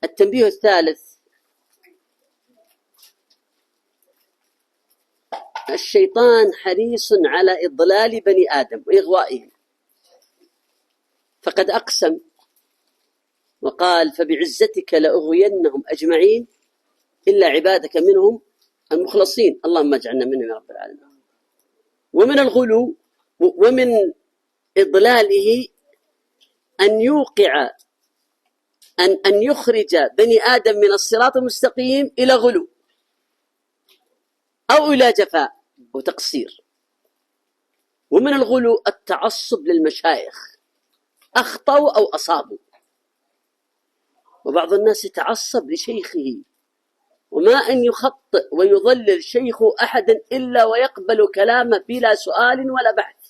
التنبيه الثالث: الشيطان حريص على إضلال بني آدم وإغوائهم، فقد أقسم وقال: فبعزتك لأغوينهم أجمعين إلا عبادك منهم المخلصين. اللهم اجعلنا منهم يا رب العالمين. ومن الغلو ومن إضلاله أن يوقع أن يخرج بني آدم من الصراط المستقيم إلى غلو أو إلى جفاء وتقصير. ومن الغلو التعصب للمشايخ، أخطأوا أو أصابوا. وبعض الناس يتعصب لشيخه، وما أن يخطئ ويضلل شيخ أحدا إلا ويقبل كلامه بلا سؤال ولا بحث،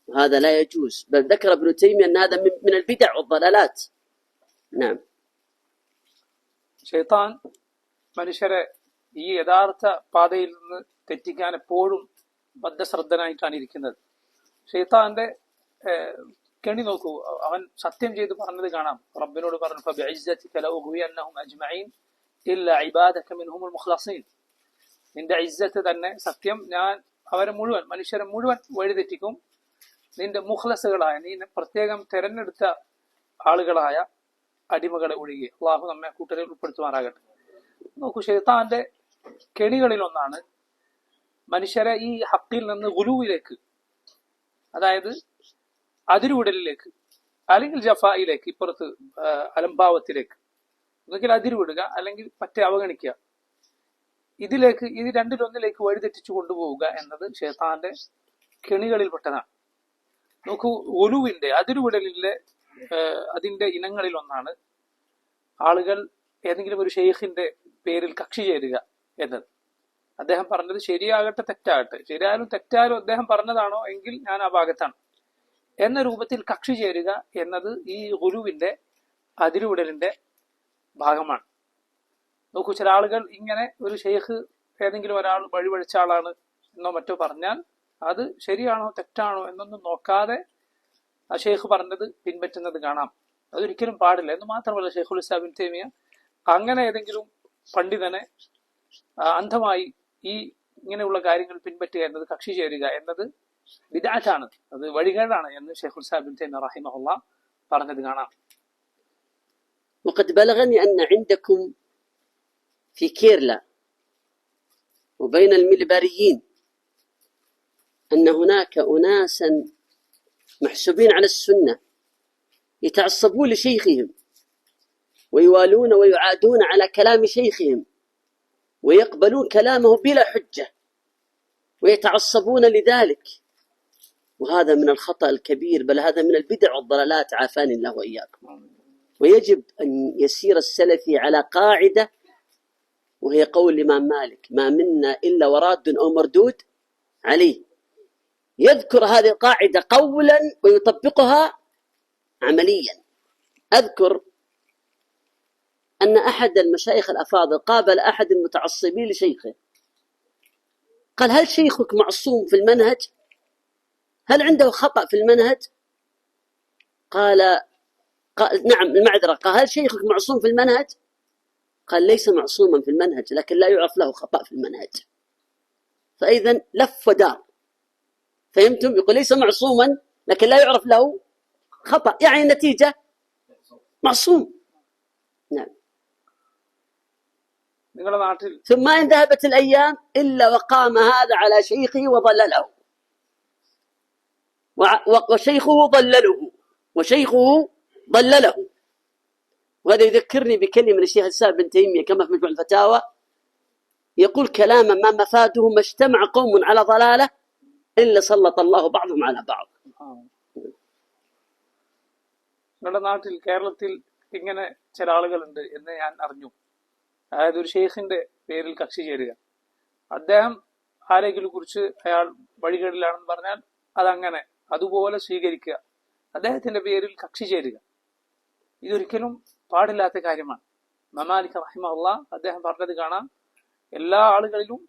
وهذا لا يجوز. بل ذكر ابن تيمية أن هذا من البدع والضلالات. نعم. ഷൈത്താൻ മനുഷ്യരെ ഈ യഥാർത്ഥ പാതയിൽ നിന്ന് തെറ്റിക്കാൻ എപ്പോഴും ബദ്ധശ്രദ്ധനായിട്ടാണ് ഇരിക്കുന്നത്. ഷൈത്താന്റെ കെണി നോക്കൂ. അവൻ സത്യം ചെയ്ത് പറഞ്ഞത് കാണാം. റബ്ബിനോട് പറഞ്ഞു: ഫബിഇസ്സതിക ലഉഗ്വിയന്നഹും അജ്മഈൻ ഇല്ലാ ഇബാദക മിൻഹുൽ മുഖ്ലസീൻ. നിന്റെ ഇസ്സത്ത് തന്നെ സത്യം, ഞാൻ അവരെ മുഴുവൻ, മനുഷ്യരെ മുഴുവൻ വഴിതെറ്റിക്കും, നിന്റെ മുഖ്ലസുകളായ, നീ പ്രത്യേകം തെരഞ്ഞെടുത്ത ആളുകളായ അടിമകളെ ഒഴികെ. അള്ളാഹു നമ്മെ കൂട്ടരിൽ ഉൾപ്പെടുത്തുമാറാകട്ടെ. നോക്കൂ, ശൈത്താന്റെ കെണികളിൽ ഒന്നാണ് മനുഷ്യരെ ഈ ഹക്കിൽ നിന്ന് ഗുലുവിലേക്ക്, അതായത് അതിരുവിടലിലേക്ക്, അല്ലെങ്കിൽ ജഫായിലേക്ക്, ഇപ്പുറത്ത് അലംഭാവത്തിലേക്ക്, ഒന്നുകിൽ അതിരുവിടുക അല്ലെങ്കിൽ മറ്റേ അവഗണിക്കുക, ഇതിലേക്ക്, ഇത് രണ്ടിലൊന്നിലേക്ക് വഴിതെറ്റിച്ചു കൊണ്ടുപോവുക എന്നത് ശൈത്താന്റെ കെണികളിൽപ്പെട്ടതാണ്. നോക്കൂ, ഗുലുവിന്റെ, അതിരുവിടലിലെ അതിന്റെ ഇനങ്ങളിൽ ഒന്നാണ് ആളുകൾ ഏതെങ്കിലും ഒരു ഷെയ്ഖിന്റെ പേരിൽ കക്ഷി ചേരുക എന്നത്. അദ്ദേഹം പറഞ്ഞത് ശരിയാകട്ടെ തെറ്റാകട്ടെ, ശരിയായാലും തെറ്റായാലും അദ്ദേഹം പറഞ്ഞതാണോ എങ്കിൽ ഞാൻ ആ ഭാഗത്താണ് എന്ന രൂപത്തിൽ കക്ഷി ചേരുക എന്നത് ഈ ഗുലുവിന്റെ, അതിരുവിടലിന്റെ ഭാഗമാണ്. നോക്കൂ, ചില ആളുകൾ ഇങ്ങനെ ഒരു ഷെയ്ഖ്, ഏതെങ്കിലും ഒരാൾ വഴിവഴിച്ച ആളാണ് എന്നോ മറ്റോ പറഞ്ഞാൽ അത് ശരിയാണോ തെറ്റാണോ എന്നൊന്നും നോക്കാതെ ആ ഷെയ്ഖ് പറഞ്ഞത് പിൻപറ്റുന്നത് കാണാം. അതൊരിക്കലും പാടില്ല. എന്ന് മാത്രമല്ല, ഷെയ്ഖുൽ ഇസ്ലാം ഇബ്നു തൈമിയ്യ അങ്ങനെ ഏതെങ്കിലും പണ്ഡിതനെ അന്ധമായി ഈ ഇങ്ങനെയുള്ള കാര്യങ്ങൾ പിൻപറ്റുക എന്നത്, കക്ഷി ചേരുക എന്നത് ബിദ്അത്താണ്, അത് വഴികേടാണ് എന്ന് ഷെയ്ഖുൽ ഇസ്ലാം ഇബ്നു തൈമിയ്യ റഹിമഹുല്ലാഹ് പറഞ്ഞത് കാണാം. وقد بلغني أن عندكم في كيرلا وبين الملباريين أن هناك أناسا محسوبين على السنة يتعصبون لشيخهم ويوالون ويعادون على كلام شيخهم ويقبلون كلامه بلا حجة ويتعصبون لذلك، وهذا من الخطأ الكبير، بل هذا من البدع والضلالات، عافاني الله وإياكم. ويجب أن يسير السلفي على قاعدة، وهي قول الإمام مالك: ما منا إلا وراد أو مردود عليه. يذكر هذه القاعدة قولا ويطبقها عمليا. أذكر أن أحد المشايخ الأفاضل قابل أحد المتعصبين لشيخه، قال: هل شيخك معصوم في المنهج؟ هل عنده خطأ في المنهج؟ قال نعم، المعذرة. قال: هل شيخك معصوم في المنهج؟ قال: ليس معصوما في المنهج، لكن لا يعرف له خطأ في المنهج. فإذا لف ودار، فهمتم؟ يقول ليس معصوما لكن لا يعرف له خطأ، يعني النتيجة معصوم. نعم. ثم إن ذهبت الأيام إلا وقام هذا على شيخه وضلله، وشيخه ضلله. وهذا يذكرني بكلمة من الشيخ الإسلام ابن تيمية كما في مجموع الفتاوى، يقول كلاما ما مفاده: ما اجتمع قوم على ضلالة إلا سلط الله بعضهم على بعض. നമ്മുടെ നാട്ടിൽ, കേരളത്തിൽ ഇങ്ങനെ ചില ആളുകളുണ്ട് എന്ന് ഞാൻ അറിഞ്ഞു. അതായത് ഒരു ഷെയ്ഖിന്റെ പേരിൽ കക്ഷി ചേരുക, അദ്ദേഹം ആരെങ്കിലും കുറിച്ച് അയാൾ വഴികേടിലാണെന്ന് പറഞ്ഞാൽ അതങ്ങനെ അതുപോലെ സ്വീകരിക്കുക, അദ്ദേഹത്തിന്റെ പേരിൽ കക്ഷി ചേരുക. ഇതൊരിക്കലും പാടില്ലാത്ത കാര്യമാണ്. മാലിക് റഹിമഹുല്ലാഹ് അദ്ദേഹം പറഞ്ഞത് കാണാം: എല്ലാ ആളുകളിലും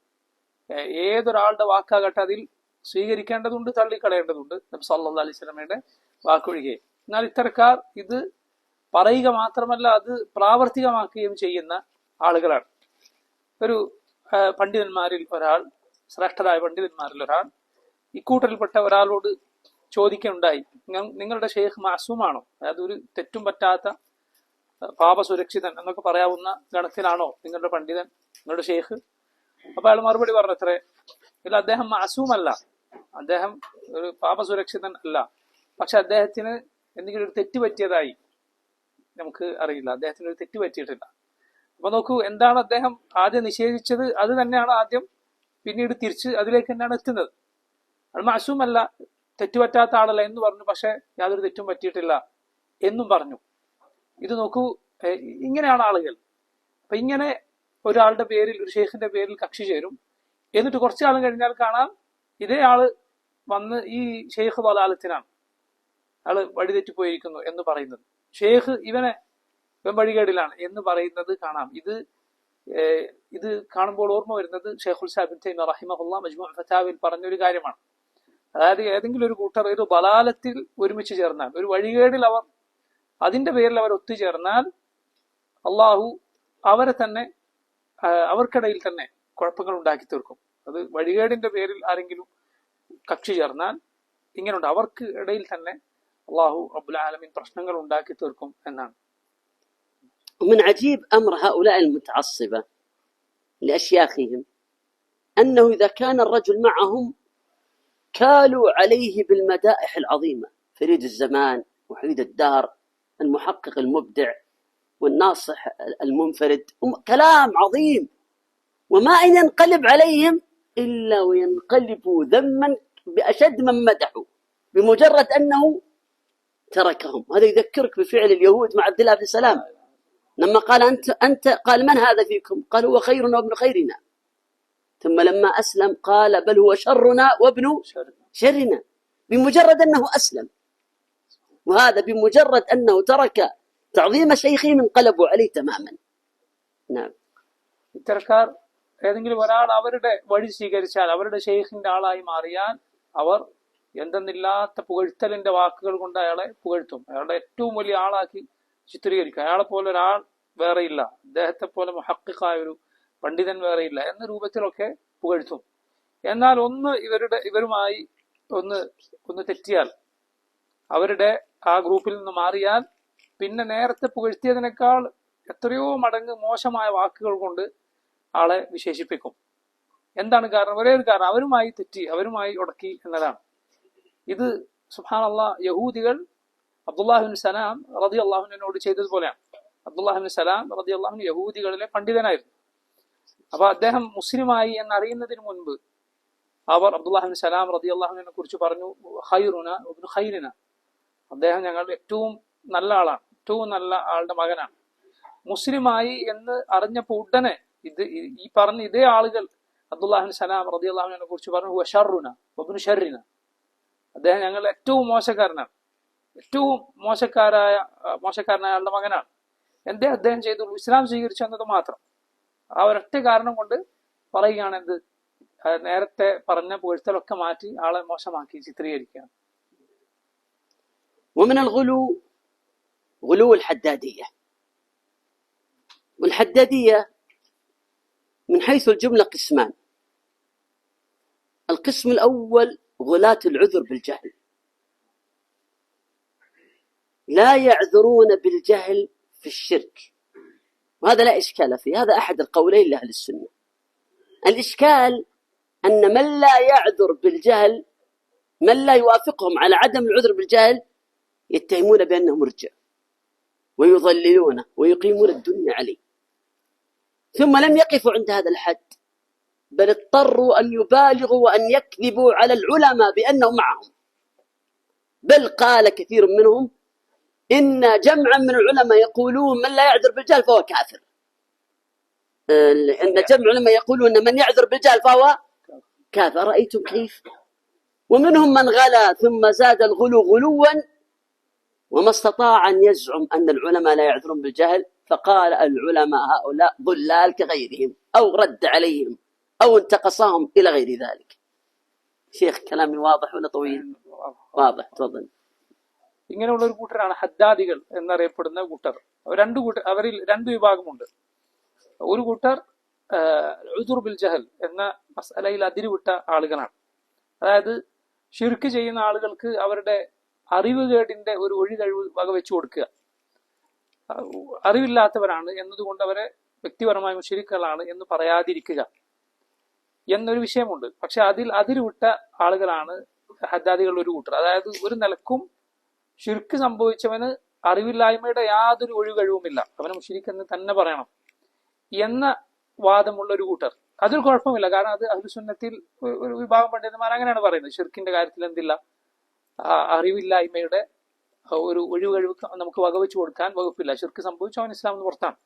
ഏതൊരാളുടെ വാക്കാകട്ടെ അതിൽ സ്വീകരിക്കേണ്ടതുണ്ട്, തള്ളിക്കളയേണ്ടതുണ്ട്, നബി സല്ലല്ലാഹു അലൈഹി വസല്ലമയുടെ വാക്കൊഴികെ. എന്നാൽ ഇത്തരക്കാർ ഇത് പറയുക മാത്രമല്ല അത് പ്രാവർത്തികമാക്കുകയും ചെയ്യുന്ന ആളുകളാണ്. ഒരു പണ്ഡിതന്മാരിൽ ഒരാൾ, ശ്രേഷ്ഠരായ പണ്ഡിതന്മാരിൽ ഒരാൾ ഇക്കൂട്ടരിൽപ്പെട്ട ഒരാളോട് ചോദിക്കുകയുണ്ടായി, നിങ്ങളുടെ ഷെയ്ഖ് മാസൂമാണോ? അതായത് ഒരു തെറ്റും പറ്റാത്ത പാപസുരക്ഷിതൻ എന്നൊക്കെ പറയാവുന്ന ഗണത്തിലാണോ നിങ്ങളുടെ പണ്ഡിതൻ, നിങ്ങളുടെ ഷെയ്ഖ്? അപ്പൊ അയാൾ മറുപടി പറഞ്ഞത്രേ, ഇല്ല, അദ്ദേഹം മാസൂമല്ല, അദ്ദേഹം ഒരു പാപസുരക്ഷിതൻ അല്ല, പക്ഷെ അദ്ദേഹത്തിന് എന്തെങ്കിലും ഒരു തെറ്റ് പറ്റിയതായി നമുക്ക് അറിയില്ല, അദ്ദേഹത്തിന് ഒരു തെറ്റ് പറ്റിയിട്ടില്ല. അപ്പൊ നോക്കൂ, എന്താണ് അദ്ദേഹം ആദ്യം നിഷേധിച്ചത് അത് തന്നെയാണ് ആദ്യം പിന്നീട് തിരിച്ച് അതിലേക്ക് തന്നെയാണ് എത്തുന്നത്. അത് മാസൂമല്ല, തെറ്റുപറ്റാത്ത ആളല്ല എന്ന് പറഞ്ഞു, പക്ഷെ യാതൊരു തെറ്റും പറ്റിയിട്ടില്ല എന്നും പറഞ്ഞു. ഇത് നോക്കൂ, ഇങ്ങനെയാണ് ആളുകൾ. അപ്പൊ ഇങ്ങനെ ഒരാളുടെ പേരിൽ, ഒരു ഷെയ്ഖിന്റെ പേരിൽ കക്ഷി ചേരും. എന്നിട്ട് കുറച്ചു കാലം കഴിഞ്ഞാൽ കാണാം ഇതേ ആള് വന്ന് ഈ ഷെയ്ഖ് വലാലത്തിനാണ്, ആള് വഴിതെറ്റിപ്പോയിരിക്കുന്നു എന്ന് പറയുന്നത്, ഷെയ്ഖ് ഇവൻ വഴികേടിലാണ് എന്ന് പറയുന്നത് കാണാം. ഇത് കാണുമ്പോൾ ഓർമ്മ വരുന്നത് ഷെയ്ഖുൽ ഇസ്ലാം ഇബ്നു തൈമിയ്യ റഹിമഹുല്ലാഹ് മജ്മൂ' ഫതാവിൽ പറഞ്ഞൊരു കാര്യമാണ്. അതായത് ഏതെങ്കിലും ഒരു കൂട്ടർ ഒരു ബലാലത്തിൽ ഒരുമിച്ച് ചേർന്നാൽ, ഒരു വഴികേടിൽ അവർ അതിന്റെ പേരിൽ അവർ ഒത്തുചേർന്നാൽ, അള്ളാഹു അവരെ തന്നെ അവർക്കിടയിൽ തന്നെ കുഴപ്പങ്ങൾ ഉണ്ടാക്കി തീർക്കും. അത് വഴികേടിന്റെ പേരിൽ ആരെങ്കിലും കക്ഷി ചേർന്നാൽ ഇങ്ങനെയുണ്ട്, അവർക്ക് ഇടയിൽ തന്നെ അള്ളാഹു റബ്ബുൽ ആലമീൻ പ്രശ്നങ്ങൾ ഉണ്ടാക്കി തീർക്കും എന്നാണ്. ومن عجيب أمر هؤلاء المتعصبة لأشياخهم أنه إذا كان الرجل معهم كالوا عليه بالمدائح العظيمة، فريد الزمان، وحيد الدار، المحقق المبدع، والناصح المنفرد، كلام عظيم، وما إن ينقلب عليهم إلا وينقلبوا ذما بأشد من مدحوا بمجرد أنه تركهم. هذا يذكرك بفعل اليهود مع عبد الله بن سلام لما قال أنت قال من هذا فيكم؟ قال هو خيرنا وابن خيرنا. ثم لما أسلم قال بل هو شرنا وابن شرنا، بمجرد أنه أسلم. وهذا بمجرد أنه ترك تعظيم شيخهم انقلبوا عليه تماما. نعم. ഇത്തരക്കാർ ഏതെങ്കിലും ഒരാൾ അവരുടെ വഴി സ്വീകരിച്ചാൽ, അവരുടെ ഷെയ്ഖിന്റെ ആളായി മാറിയാൽ, അവർ എന്തെന്നില്ലാത്ത പുകഴ്ത്തലിന്റെ വാക്കുകൾ കൊണ്ട് അയാളെ പുകഴ്ത്തും, അയാളുടെ ഏറ്റവും വലിയ ആളാക്കി ചിത്രീകരിക്കും. അയാളെ പോലെ ഒരാൾ വേറെയില്ല, അദ്ദേഹത്തെ പോലെ മുഹഖിഖായ ഒരു പണ്ഡിതൻ വേറെയില്ല എന്ന രൂപത്തിലൊക്കെ പുകഴ്ത്തും. എന്നാൽ ഇവരുമായി ഒന്ന് തെറ്റിയാൽ, അവരുടെ ആ ഗ്രൂപ്പിൽ നിന്ന് മാറിയാൽ, പിന്നെ നേരത്തെ പുകഴ്ത്തിയതിനേക്കാൾ എത്രയോ മടങ്ങ് മോശമായ വാക്കുകൾ കൊണ്ട് ആളെ വിശേഷിപ്പിക്കും. എന്താണ് കാരണം? ഒരേ ഒരു കാരണം, അവരുമായി തെറ്റി, അവരുമായി ഉടക്കി എന്നതാണ്. ഇത് സുബ്ഹാനല്ലാഹ് യഹൂദികൾ അബ്ദുല്ലാഹ് ഇബ്നു സലാം റളിയല്ലാഹു അൻഹുവിനോട് ചെയ്തതുപോലെയാണ്. അബ്ദുല്ലാഹ് ഇബ്നു സലാം റളിയല്ലാഹു അൻഹു യഹൂദികളിലെ പണ്ഡിതനായിരുന്നു. അപ്പൊ അദ്ദേഹം മുസ്ലിമായി എന്നറിയുന്നതിന് മുൻപ് അവർ അബ്ദുല്ലാഹ് ഇബ്നു സലാം റളിയല്ലാഹു അൻഹുവിനെ കുറിച്ച് പറഞ്ഞു, ഖൈറുന ഇബ്നു ഖൈറിന, അദ്ദേഹം ഞങ്ങളുടെ ഏറ്റവും നല്ല ആളാണ്, ഏറ്റവും നല്ല ആളുടെ മകനാണ്. മുസ്ലിമായി എന്ന് അറിഞ്ഞപ്പോൾ ഉടനെ ഈ പറഞ്ഞ ഇതേ ആളുകൾ അബ്ദുല്ലാഹ് ഇബ്നു സലാം റളിയല്ലാഹു അൻഹുവിനെ കുറിച്ച് പറഞ്ഞു, ഹുവ ശർറുന വബ്നു ശർറിന, അദ്ദേഹം ഞങ്ങളുടെ ഏറ്റവും മോശക്കാരനാണ്, ഏറ്റവും മോശക്കാരനായ ആളുടെ മകനാണ്. എന്തേ അദ്ദേഹം ചെയ്തുള്ളൂ? ഇസ്ലാം സ്വീകരിച്ചു എന്നത് മാത്രം. ആ ഒരൊറ്റ കാരണം കൊണ്ട് പറയുകയാണ് എന്ത്, നേരത്തെ പറഞ്ഞ പുകഴ്ത്തലൊക്കെ മാറ്റി ആളെ മോശമാക്കി ചിത്രീകരിക്കുകയാണ്. ومن الغلو غلو الحدادية. والحدادية من حيث الجملة قسمان. القسم الأول غلاة العذر بالجهل، لا يعذرون بالجهل في الشرك، وهذا لا إشكال فيه، هذا أحد القولين لأهل السنة. الإشكال أن من لا يعذر بالجهل، من لا يوافقهم على عدم العذر بالجهل، يتهمون بأنه مرجع ويضللونه ويقيمون الدنيا عليه. ثم لم يقفوا عند هذا الحد، بل اضطروا أن يبالغوا وأن يكذبوا على العلماء بأنهم معهم. بل قال كثير منهم إن جمعا من العلماء يقولون من لا يعذر بالجهل فهو كافر. إن جمع العلماء يقولون أن من يعذر بالجهل فهو كافر. رأيتم كيف؟ ومنهم من غلا ثم زاد الغلو غلوا وما استطاع أن يزعم أن العلماء لا يعذرون بالجهل، فقال العلماء هؤلاء ضلال كغيرهم، أو رد عليهم أو انتقصهم إلى غير ذلك. شيخ كلامي واضح ولا طويل؟ واضح، تفضل. ഇങ്ങനെയുള്ള ഒരു കൂട്ടരാണ് ഹദ്ദാദികൾ എന്നറിയപ്പെടുന്ന കൂട്ടർ. അവരിൽ രണ്ട് വിഭാഗമുണ്ട്. ഒരു കൂട്ടർ ഉദുർ ബിൽ ജഹൽ എന്ന മസലയിൽ അതിരുവിട്ട ആളുകളാണ്. അതായത് ഷിർക്ക് ചെയ്യുന്ന ആളുകൾക്ക് അവരുടെ അറിവുകേടിന്റെ ഒരു ഒഴികഴിവ് വകവെച്ചു കൊടുക്കുക. അറിവില്ലാത്തവരാണ് എന്നതുകൊണ്ട് അവരെ വ്യക്തിപരമായ മുശ്രിക്കുകളാണ് എന്ന് പറയാതിരിക്കുക എന്നൊരു വിഷയമുണ്ട്. പക്ഷെ അതിരുവിട്ട ആളുകളാണ് ഹദ്ദാദികളുടെ ഒരു കൂട്ടർ. അതായത് ഒരു നിലക്കും ഷിർക്ക് സംഭവിച്ചവന് അറിവില്ലായ്മയുടെ യാതൊരു ഒഴികഴിവുമില്ല, അവനെ മുശ്രിക്ക് എന്ന് തന്നെ പറയണം എന്ന വാദമുള്ള ഒരു കൂട്ടർ. അതിൽ കുഴപ്പമില്ല, കാരണം അത് അഹ്ലുസുന്നത്തിൽ ഒരു വിഭാഗം പണ്ഡിതന്മാർ അങ്ങനെയാണ് പറയുന്നത്. ഷിർക്കിന്റെ കാര്യത്തിൽ എന്തില്ല, അറിവില്ലായ്മയുടെ ഒരു ഒഴികഴിവ് നമുക്ക് വകവെച്ചു കൊടുക്കാൻ വകുപ്പില്ല. ഷിർക്ക് സംഭവിച്ചു അവൻ ഇസ്ലാമിന് പുറത്താണ്,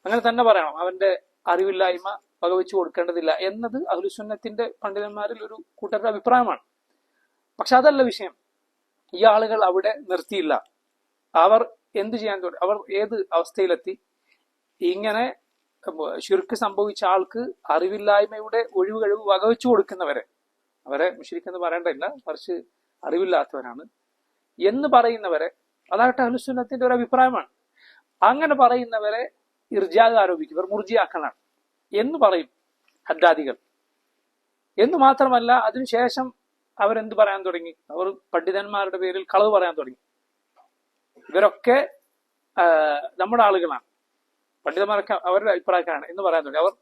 അങ്ങനെ തന്നെ പറയണം, അവന്റെ അറിവില്ലായ്മ വകവെച്ചു കൊടുക്കേണ്ടതില്ല എന്നത് അഹ്ലുസുന്നത്തിന്റെ പണ്ഡിതന്മാരിൽ ഒരു കൂട്ടരുടെ അഭിപ്രായമാണ്. പക്ഷെ അതല്ല വിഷയം. ഈ ആളുകൾ അവിടെ നിർത്തിയില്ല. അവർ എന്ത് ചെയ്യാൻ തുടങ്ങി? അവർ ഏത് അവസ്ഥയിലെത്തി? ഇങ്ങനെ ഷിർക്ക് സംഭവിച്ച ആൾക്ക് അറിവില്ലായ്മയുടെ ഒഴിവുകഴിവ് വകവെച്ചു കൊടുക്കുന്നവരെ, അവരെ മുശ്രിക്കെന്ന് പറയേണ്ടതില്ല, മറിച്ച് അറിവില്ലാത്തവരാണ് എന്ന് പറയുന്നവരെ, അതാകട്ടെ അഹ്ലുസുന്നത്തിന്റെ ഒരു അഭിപ്രായമാണ്. അങ്ങനെ പറയുന്നവരെ ഇർജാദ് ആരോപിക്കും, ഇവർ മുർജിയാക്കളാണ് എന്ന് പറയും ഹദ്ദാദികൾ. എന്ന് മാത്രമല്ല, അതിനുശേഷം അവരെന്ത് പറയാൻ തുടങ്ങി? അവർ പണ്ഡിതന്മാരുടെ പേരിൽ കളവ് പറയാൻ തുടങ്ങി. ഇവരൊക്കെ നമ്മുടെ ആളുകളാണ്, പണ്ഡിതന്മാരൊക്കെ അവരുടെ അഭിപ്രായക്കാരാണ് എന്ന് പറയാൻ തുടങ്ങി. അവർ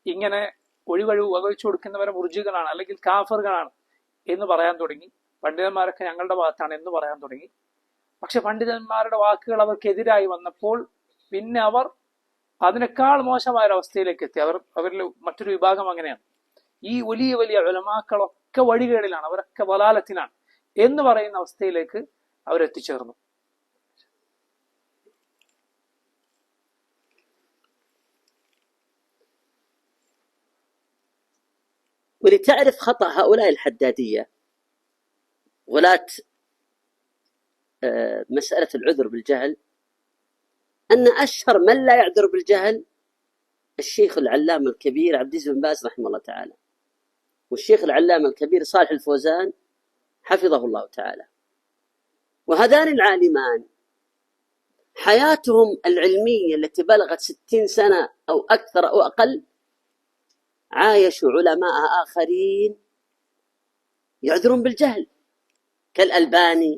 ഇങ്ങനെ ഒഴിവഴിവ് വകവെച്ചു കൊടുക്കുന്നവരെ മുർജികളാണ് അല്ലെങ്കിൽ കാഫറുകളാണ് എന്ന് പറയാൻ തുടങ്ങി. പണ്ഡിതന്മാരൊക്കെ ഞങ്ങളുടെ ഭാഗത്താണ് എന്ന് പറയാൻ തുടങ്ങി. പക്ഷെ പണ്ഡിതന്മാരുടെ വാക്കുകൾ അവർക്കെതിരായി വന്നപ്പോൾ പിന്നെ അവർ അതിനേക്കാൾ മോശമായ ഒരവസ്ഥയിലേക്ക് എത്തി. അവരിൽ മറ്റൊരു വിഭാഗം അങ്ങനെയാണ്. ഈ വലിയ വലിയ ഉലമാക്കളൊക്കെ വഴികേടിലാണ്, അവരൊക്കെ വലാലത്തിലാണ് എന്ന് പറയുന്ന അവസ്ഥയിലേക്ക് അവരെത്തിച്ചേർന്നു. ولتعرف خطأ هؤلاء الحدادية غلاة مسألة العذر بالجهل، أن أشهر من لا يعذر بالجهل الشيخ العلامة الكبير عبد العزيز بن باز رحمه الله تعالى، والشيخ العلامة الكبير صالح الفوزان حفظه الله تعالى. وهذان العالمان حياتهم العلمية التي بلغت 60 سنة أو أكثر أو أقل عايشوا علماء آخرين يعذرون بالجهل، كالألباني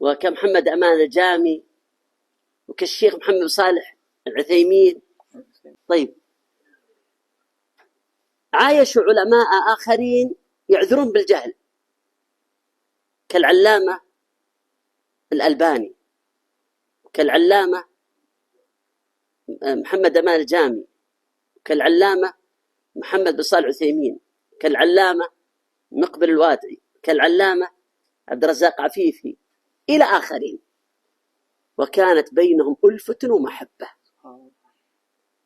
وكمحمد أمان الجامي وكالشيخ محمد صالح العثيمين. طيب، عايشوا علماء آخرين يعذرون بالجهل كالعلامة الألباني وكالعلامة محمد أمان الجامي كالعلامة محمد بن صالح العثيمين كالعلامة مقبل الوادعي كالعلامة عبد الرزاق عفيفي إلى آخرين. وكانت بينهم ألفة ومحبة،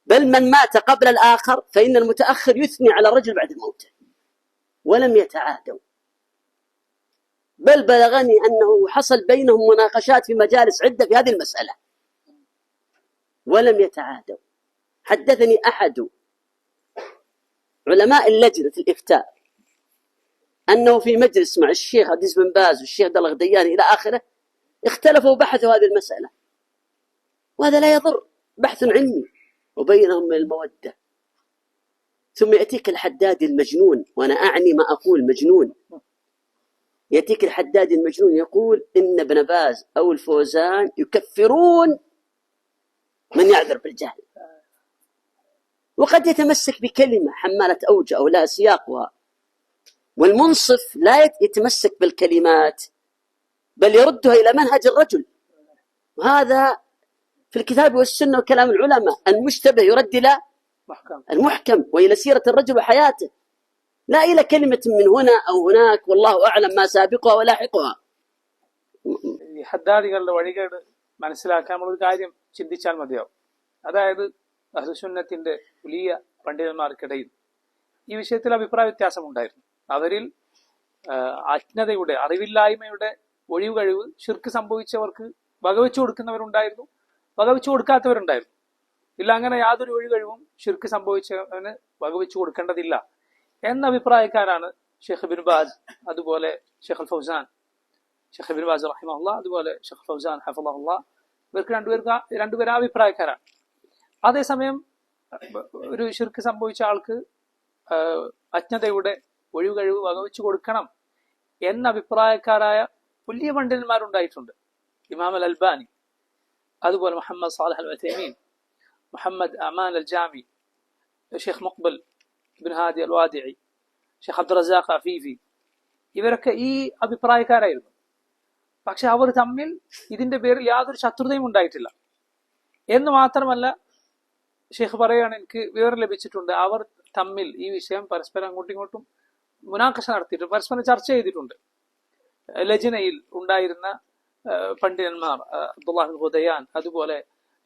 بل من مات قبل الآخر فإن المتأخر يثني على الرجل بعد الموت، ولم يتعادوا. بل بلغني أنه حصل بينهم مناقشات في مجالس عدة في هذه المسألة ولم يتعادوا. حدثني أحد علماء اللجنة الإفتاء أنه في مجلس مع الشيخ عبد العزيز بن باز والشيخ عبد الله الغدياني إلى آخره اختلفوا وبحثوا هذه المسألة، وهذا لا يضر، بحث علمي وبينهم من المودة. ثم يأتيك الحداد المجنون، وأنا أعني ما أقول مجنون، يأتيك الحداد المجنون يقول إن ابن باز أو الفوزان يكفرون من يعذر بالجهل، وقد يتمسك بكلمة حمالة أوجه أو لا سياقها. والمنصف لا يتمسك بالكلمات بل يردها إلى منهج الرجل، وهذا في الكتاب والسنة وكلام العلماء. المشتبه يرد إلى المحكم وإلى سيرة الرجل وحياته، لا إلى كلمة من هنا أو هناك والله أعلم ما سابقها ولاحقها. ഹദ്ദാദികളുടെ വഴികേട് മനസ്സിലാക്കാൻ നമ്മൾ ഒരു കാര്യം ചിന്തിച്ചാൽ മതിയാവും. അതായത് അഹ്ലുസുന്നത്തിന്റെ വലിയ പണ്ഡിതന്മാർക്കിടയിൽ ഈ വിഷയത്തിൽ അഭിപ്രായ വ്യത്യാസമുണ്ടായിരുന്നു. അവരിൽ അജ്ഞതയുടെ, അറിവില്ലായ്മയുടെ ഒഴിവുകഴിവ് ഷിർക്ക് സംഭവിച്ചവർക്ക് വകവെച്ചു കൊടുക്കുന്നവരുണ്ടായിരുന്നു, വകവെച്ചു കൊടുക്കാത്തവരുണ്ടായിരുന്നു. ഇല്ല, അങ്ങനെ യാതൊരു ഒഴിവുകഴിവും ഷിർക്ക് സംഭവിച്ചവന് വകവെച്ചു കൊടുക്കേണ്ടതില്ല എന്ന അഭിപ്രായക്കാരാണ് ഷെയ്ഖ് ബിൻ ബാസ്, അതുപോലെ ഷെയ്ഖ് അൽ ഫൗസാൻ, ഷെയ്ഖ് ഇബ്നു ബാസ് റഹിമഹുല്ലാ അതുപോലെ ഷെയ്ഖ് ഫൗസാൻ ഹഫളഹുല്ലാ, ഇവർക്ക് രണ്ടുപേരും അഭിപ്രായക്കാരാണ്. അതേസമയം ഒരു ശിർക്ക് സംഭവിച്ച ആൾക്ക് അജ്ഞതയുടെ ഒഴിവുകഴിവ് വകവെച്ചു കൊടുക്കണം എന്ന അഭിപ്രായക്കാരായ വലിയ പണ്ഡിതന്മാരുണ്ടായിട്ടുണ്ട്. ഇമാം അൽ അൽബാനി, അതുപോലെ മുഹമ്മദ് സാലിഹ് അൽ ഉസൈമീൻ, മുഹമ്മദ് അമാൻ അൽ ജാമി, ഷെയ്ഖ് മുഖ്ബൽ ഇബ്നു ഹാദി അൽ വാദിഇ, ഷെയ്ഖ് അബ്ദുർ റസാഖ് അഫീഫി, ഇവരൊക്കെ ഈ അഭിപ്രായക്കാരായിരുന്നു. പക്ഷെ അവർ തമ്മിൽ ഇതിന്റെ പേരിൽ യാതൊരു ശത്രുതയും ഉണ്ടായിട്ടില്ല. എന്ന് മാത്രമല്ല, ഷെയ്ഖ് പറയുകയാണ്, എനിക്ക് വിവരം ലഭിച്ചിട്ടുണ്ട്, അവർ തമ്മിൽ ഈ വിഷയം പരസ്പരം അങ്ങോട്ടും ഇങ്ങോട്ടും മുനാഖശ നടത്തിയിട്ടുണ്ട്, പരസ്പരം ചർച്ച ചെയ്തിട്ടുണ്ട്. ലജ്നയിൽ ഉണ്ടായിരുന്ന പണ്ഡിതന്മാർ അബ്ദുല്ലാഹ് ഹുദയാൻ, അതുപോലെ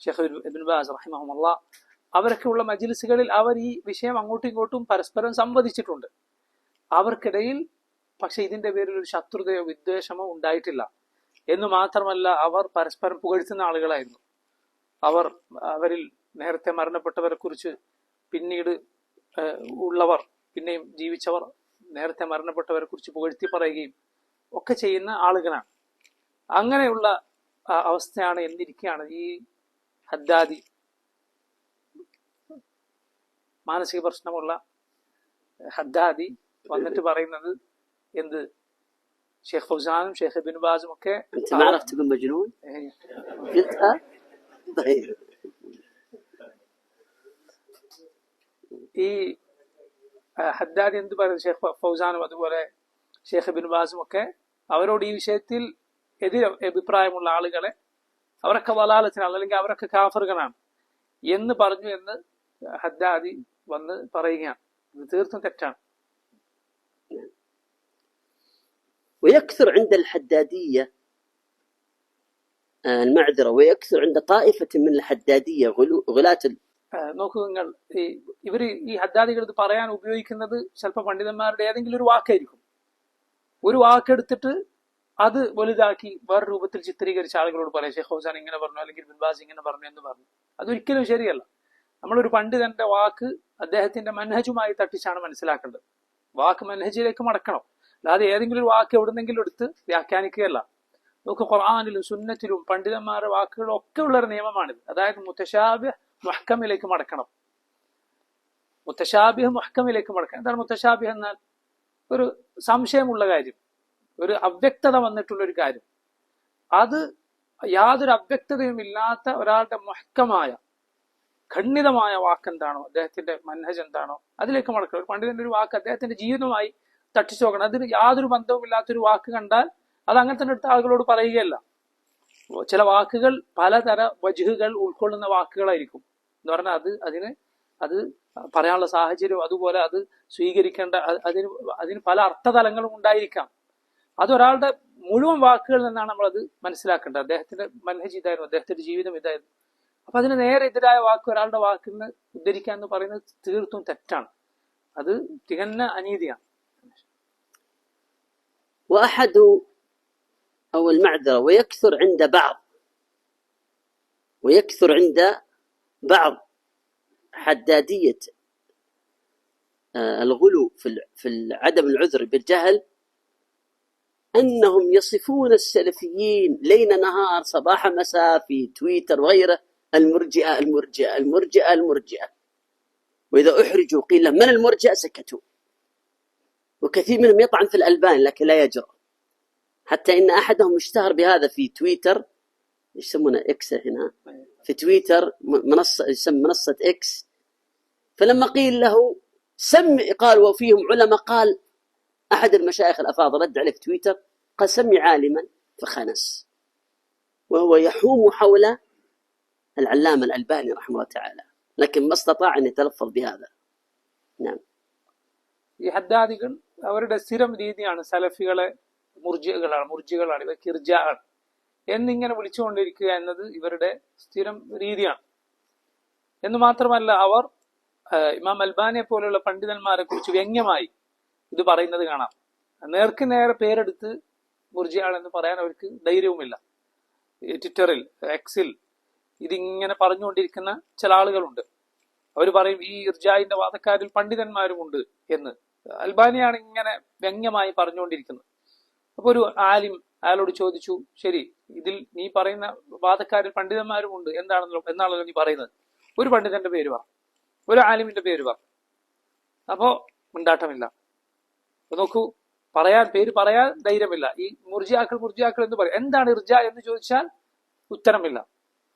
ഷെയ്ഖ് ഇബ്നു ബാസ് റഹിമഹുല്ലാ, അവരൊക്കെ ഉള്ള മജ്ലിസുകളിൽ അവർ ഈ വിഷയം അങ്ങോട്ടും ഇങ്ങോട്ടും പരസ്പരം സംവദിച്ചിട്ടുണ്ട്. അവർക്കിടയിൽ പക്ഷെ ഇതിന്റെ പേരിൽ ഒരു ശത്രുതയോ വിദ്വേഷമോ ഉണ്ടായിട്ടില്ല. എന്ന് മാത്രമല്ല, അവർ പരസ്പരം പുകഴ്ത്തുന്ന ആളുകളായിരുന്നു. അവരിൽ നേരത്തെ മരണപ്പെട്ടവരെ കുറിച്ച് പിന്നീട് ഉള്ളവർ, പിന്നെയും ജീവിച്ചവർ നേരത്തെ മരണപ്പെട്ടവരെ കുറിച്ച് പുകഴ്ത്തി പറയുകയും ഒക്കെ ചെയ്യുന്ന ആളുകളാണ്. അങ്ങനെയുള്ള അവസ്ഥയാണ് എന്നിരിക്കുകയാണ് ഈ ഹദ്ദാദി, മാനസിക പ്രശ്നമുള്ള ഹദ്ദാദി വന്നിട്ട് പറയുന്നത് എന്ത്? ഷെയ്ഖ് ഫൗസാനും ഷെയ്ഖ് ഇബ്നു ബാസും ഒക്കെ ഈ ഹദ്ദാദി എന്ത് പറയുന്നത്? ഷെയ്ഖ് ഫൗസാനും അതുപോലെ ഷെയ്ഖ് ഇബ്നു ബാസും ഒക്കെ അവരോട് ഈ വിഷയത്തിൽ എതിരെ അഭിപ്രായമുള്ള ആളുകളെ അവരൊക്കെ വലാലത്തിനാണ്, അല്ലെങ്കിൽ അവരൊക്കെ കാഫറുകളാണ് എന്ന് പറഞ്ഞു എന്ന് ഹദ്ദാദി വന്ന് പറയുകയാണ്. ഇത് തീർത്തും തെറ്റാണ്. ويكثر عند الحدادية المعذرة، ويكثر عند طائفة من الحدادية غلاة. നോക്കൂ, നിങ്ങൾ ഇവര് ഈ ഹദ്ദാദികൾ ഇത് പറയാൻ ഉപയോഗിക്കുന്നത് ചിലപ്പോൾ പണ്ഡിതന്മാരുടെ ഏതെങ്കിലും ഒരു വാക്കായിരിക്കും. ഒരു വാക്കെടുത്തിട്ട് അത് വലുതാക്കി വേറെ രൂപത്തിൽ ചിത്രീകരിച്ച ആളുകളോട് പറയാം, ഷെയ്ഖ് ഫൗസാൻ ഇങ്ങനെ പറഞ്ഞു, അല്ലെങ്കിൽ ഇബ്നു ബാസ് ഇങ്ങനെ പറഞ്ഞു എന്ന് പറഞ്ഞു. അതൊരിക്കലും ശരിയല്ല. നമ്മളൊരു പണ്ഡിതന്റെ വാക്ക് അദ്ദേഹത്തിന്റെ മൻഹജുമായി തട്ടിച്ചാണ് മനസ്സിലാക്കേണ്ടത്. വാക്ക് മൻഹജിലേക്ക് മടക്കണം, അല്ലാതെ ഏതെങ്കിലും ഒരു വാക്ക് എവിടുന്നെങ്കിലും എടുത്ത് വ്യാഖ്യാനിക്കുകയല്ല. നമുക്ക് ഖുർആനിലും സുന്നത്തിലും പണ്ഡിതന്മാരുടെ വാക്കുകളും ഒക്കെ ഉള്ളൊരു നിയമമാണിത്. അതായത് മുത്തശാബിഹ് മുഹ്കമിലേക്ക് മടക്കണം. മുത്തശാബിഹ് മുഹ്കമിലേക്ക് മടക്കണം. എന്താണ് മുത്തശാബിഹ് എന്നാൽ? ഒരു സംശയമുള്ള കാര്യം, ഒരു അവ്യക്തത വന്നിട്ടുള്ള ഒരു കാര്യം, അത് യാതൊരു അവ്യക്തതയും ഇല്ലാത്ത ഒരാളുടെ മുഹ്കമായ ഖണ്ഡിതമായ വാക്കെന്താണോ, അദ്ദേഹത്തിന്റെ മൻഹജ് എന്താണോ, അതിലേക്ക് മടക്കണം. ഒരു പണ്ഡിതന്റെ ഒരു വാക്ക് അദ്ദേഹത്തിന്റെ ജീവിതവുമായി തട്ടിച്ചു നോക്കണം. അതിന് യാതൊരു ബന്ധവുമില്ലാത്തൊരു വാക്ക് കണ്ടാൽ അത് അങ്ങനെ തന്നെ എടുത്ത ആളുകളോട് പറയുകയല്ല. ചില വാക്കുകൾ പലതര വജ്ഹുകൾ ഉൾക്കൊള്ളുന്ന വാക്കുകളായിരിക്കും. എന്ന് പറഞ്ഞാൽ അത് പറയാനുള്ള സാഹചര്യം, അതുപോലെ അത് സ്വീകരിക്കേണ്ട അതിന് പല അർത്ഥതലങ്ങളും ഉണ്ടായിരിക്കാം. അതൊരാളുടെ മുഴുവൻ വാക്കുകളിൽ നിന്നാണ് നമ്മളത് മനസ്സിലാക്കേണ്ടത്. അദ്ദേഹത്തിന്റെ മൻഹജ് ഇതായിരുന്നു, അദ്ദേഹത്തിന്റെ ജീവിതം ഇതായിരുന്നു. അപ്പൊ അതിന് നേരെ എതിരായ വാക്ക് ഒരാളുടെ വാക്കിൽ നിന്ന് ഉദ്ധരിക്കുക എന്ന് പറയുന്നത് തീർത്തും തെറ്റാണ്. അത് തികഞ്ഞ അനീതിയാണ്. وأحد أو المعذرة ويكثر عند بعض حدادية الغلو في عدم العذر بالجهل أنهم يصفون السلفيين ليل نهار صباح مساء في تويتر وغيره المرجئة المرجئة المرجئة المرجئة، وإذا أحرجوا قيل من المرجئة سكتوا. وكثير منهم يطعن في الألباني لكن لا يجرؤ، حتى إن أحدهم اشتهر بهذا في تويتر، يسمونه إكس هنا في تويتر، منصة إكس. فلما قيل له قال وفيهم علماء، قال أحد المشايخ الأفاضل رد عليه في تويتر قال سمي عالما فخنس، وهو يحوم حول العلامة الألباني رحمه الله تعالى، لكن ما استطاع أن يتلفظ بهذا. نعم. ഈ ഹദ്ദാദികൾ അവരുടെ സ്ഥിരം രീതിയാണ് സലഫികളെ മുർജികളാണ് ഇവർക്ക് ഇർജാഅ് എന്നിങ്ങനെ വിളിച്ചുകൊണ്ടിരിക്കുക എന്നത് ഇവരുടെ സ്ഥിരം രീതിയാണ്. എന്ന് മാത്രമല്ല, അവർ ഇമാം അൽബാനിയെ പോലെയുള്ള പണ്ഡിതന്മാരെ കുറിച്ച് വ്യംഗ്യമായി ഇത് പറയുന്നത് കാണാം. നേർക്ക് നേരെ പേരെടുത്ത് മുർജിഅ എന്ന് പറയാൻ അവർക്ക് ധൈര്യവുമില്ല. ട്വിറ്ററിൽ, എക്സിൽ ഇതിങ്ങനെ പറഞ്ഞുകൊണ്ടിരിക്കുന്ന ചില ആളുകളുണ്ട്. അവർ പറയും ഈ ഇർജാഇന്റെ വാദക്കാരിൽ പണ്ഡിതന്മാരുമുണ്ട് എന്ന്. അൽബാനിയാണ് ഇങ്ങനെ വ്യംഗ്യമായി പറഞ്ഞുകൊണ്ടിരിക്കുന്നത്. അപ്പൊ ഒരു ആലിം അയാളോട് ചോദിച്ചു, ശരി, ഇതിൽ നീ പറയുന്ന വാദക്കാരിൽ പണ്ഡിതന്മാരുമുണ്ട് എന്നാണല്ലോ നീ പറയുന്നത്, ഒരു പണ്ഡിതന്റെ പേര് പറ, ഒരു ആലിമിന്റെ പേര് പറ. അപ്പോ മിണ്ടാട്ടമില്ല. നോക്കൂ, പേര് പറയാൻ ധൈര്യമില്ല. ഈ മുർജിയാക്കൾ എന്ന് പറയും. എന്താണ് ഇർജ എന്ന് ചോദിച്ചാൽ ഉത്തരമില്ല.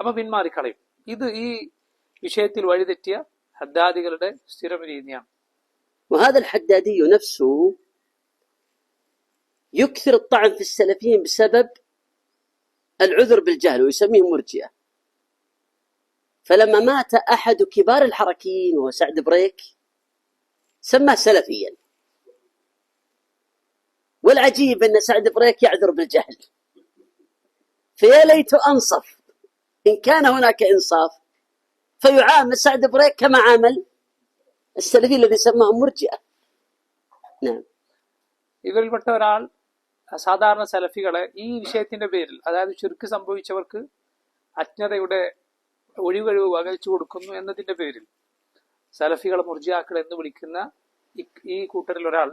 അപ്പൊ പിന്മാറിക്കളയും. ഇത് ഈ വിഷയത്തിൽ വഴിതെറ്റിയ ഹദ്ദാദികളുടെ സ്ഥിരം രീതിയാണ്. وهذا الحدادي نفسه يكثر الطعن في السلفيين بسبب العذر بالجهل ويسميهم مرجئة. فلما مات أحد كبار الحركيين وهو سعد بريك سماه سلفيا. والعجيب أن سعد بريك يعذر بالجهل، فيا ليت أنصف إن كان هناك إنصاف فيعامل سعد بريك كما عامل السلفي الذي سماهم مرجئة. نعم. ഇവരിൽപ്പെട്ട ഒരാൾ സാധാരണ സലഫികളെ ഈ വിഷയത്തിന്റെ പേരിൽ, അതായത് ശിർക്ക് സംഭവിച്ചവർക്ക് അജ്ഞതയുടെ ഒഴിവഴിവ് വകച്ചു കൊടുക്കുന്നു എന്നതിന്റെ പേരിൽ സലഫികളെ മുർജിയാക്കൾ എന്ന് വിളിക്കുന്ന ഈ കൂട്ടരിൽ ഒരാൾ,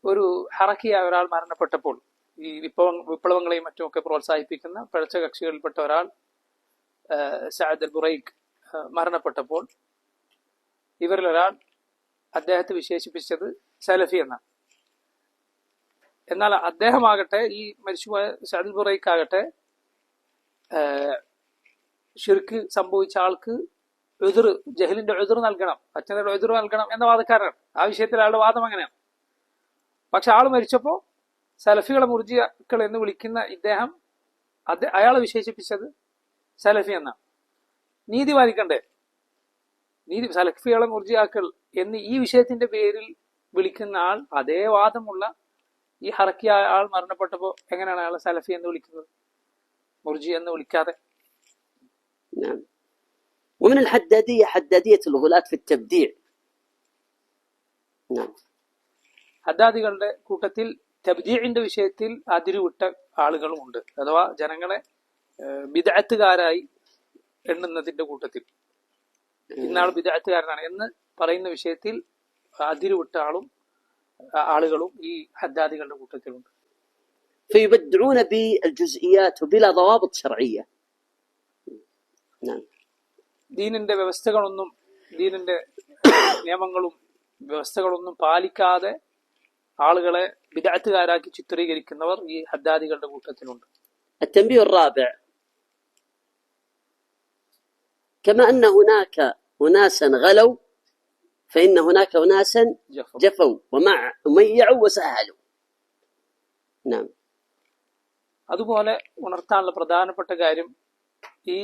ഒരു ഹറക്കിയായ ഒരാൾ മരണപ്പെട്ടപ്പോൾ, ഈ വിപ്ലവങ്ങളെയും മറ്റുമൊക്കെ പ്രോത്സാഹിപ്പിക്കുന്ന പിഴച്ച കക്ഷികളിൽപ്പെട്ട ഒരാൾ സഅദ് ബുറൈഖ് മരണപ്പെട്ടപ്പോൾ ഇവരിൽ ഒരാൾ അദ്ദേഹത്തെ വിശേഷിപ്പിച്ചത് സലഫി എന്നാണ്. എന്നാൽ അദ്ദേഹമാകട്ടെ, ഈ മരിച്ചുപോയ സഅദ് ബുറൈഖ് ആകട്ടെ, ഷിർക്ക് സംഭവിച്ച ആൾക്ക് ജഹലിന്റെ ഉദ്ർ നൽകണം, അച്ഛനയുടെ ഉദ്ർ നൽകണം എന്ന വാദക്കാരനാണ്. ആ വിഷയത്തിൽ അയാളുടെ വാദം അങ്ങനെയാണ്. പക്ഷെ ആൾ മരിച്ചപ്പോ സലഫികളെ മുർജിയാക്കൾ എന്ന് വിളിക്കുന്ന ഇദ്ദേഹം അയാളെ വിശേഷിപ്പിച്ചത് സലഫി എന്നാണ്. നീതി പാലിക്കണ്ടേ? സലഫികളെ മുർജിയാക്കൾ എന്ന് ഈ വിഷയത്തിന്റെ പേരിൽ വിളിക്കുന്ന ആൾ, അതേ വാദമുള്ള ഈ ഹറക്കിയായ ആൾ മരണപ്പെട്ടപ്പോ എങ്ങനെയാണ് അയാളെ സലഫി എന്ന് വിളിക്കുന്നത്, മുർജി എന്ന് വിളിക്കാതെ? ومن الحدادية حدادية الغلاة في التبديع. ഹദ്ദാദികളുടെ കൂട്ടത്തിൽ തബ്ദീഇന്റെ വിഷയത്തിൽ അതിരുവിട്ട ആളുകളുമുണ്ട്. അഥവാ ജനങ്ങളെ ബിദ്അത്തുകാരായി എണ്ണുന്നതിന്റെ കൂട്ടത്തിൽ ഇന്നാൾ ബിദ്അത്തുകാരനാണ് എന്ന് പറയുന്ന വിഷയത്തിൽ അതിരുവിട്ട ആളുകളും ഈ ഹദ്ദാദികളുടെ കൂട്ടത്തിലുണ്ട്. فيبدعون بالجزئيات وبلا ضوابط شرعية. ദീനിന്റെ വ്യവസ്ഥകളൊന്നും, ദീനിന്റെ നിയമങ്ങളും വ്യവസ്ഥകളൊന്നും പാലിക്കാതെ ആളുകളെ ബിദ്അത്തുകാരാക്കി ചിത്രീകരിക്കുന്നവർ ഈ ഹദ്ദാദികളുടെ കൂട്ടത്തിലുണ്ട്. التنبيه الرابع: كما أن هناك أناسا غلوا فإن هناك أناسا جفوا وميعوا وسهلوا. نعم. അതുപോലെ ഉണർത്താനുള്ള പ്രധാനപ്പെട്ട കാര്യം, ഈ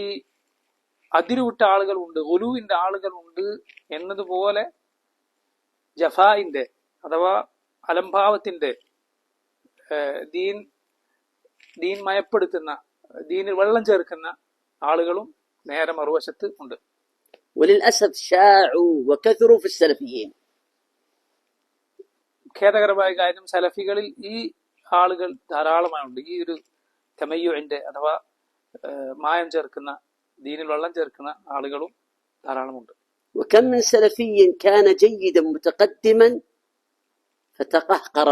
അതിരുവിട്ട ആളുകളുണ്ട്, ഗുലുവിന്റെ ആളുകളുണ്ട് എന്നതുപോലെ ജഫായിന്റെ അഥവാ അലംഭാവത്തിന്റെ, ദീൻ മയപ്പെടുത്തുന്ന, ദീനിൽ വെള്ളം ചേർക്കുന്ന ആളുകളും നേരെ മറുവശത്ത് ഉണ്ട്. وللأسف شاعوا وكثروا في السلفيين. ഖേദകരമായ കാര്യം, സലഫികളിൽ ഈ ആളുകൾ ധാരാളമായുണ്ട്. ഈ ഒരു തമയ്യുഇന്റെ അഥവാ മായം ചേർക്കുന്ന, ദീനിൽ വെള്ളം ചേർക്കുന്ന ആളുകളും ധാരാളമുണ്ട്. وكم من سلفي كان جيدا متقدما فتقهقر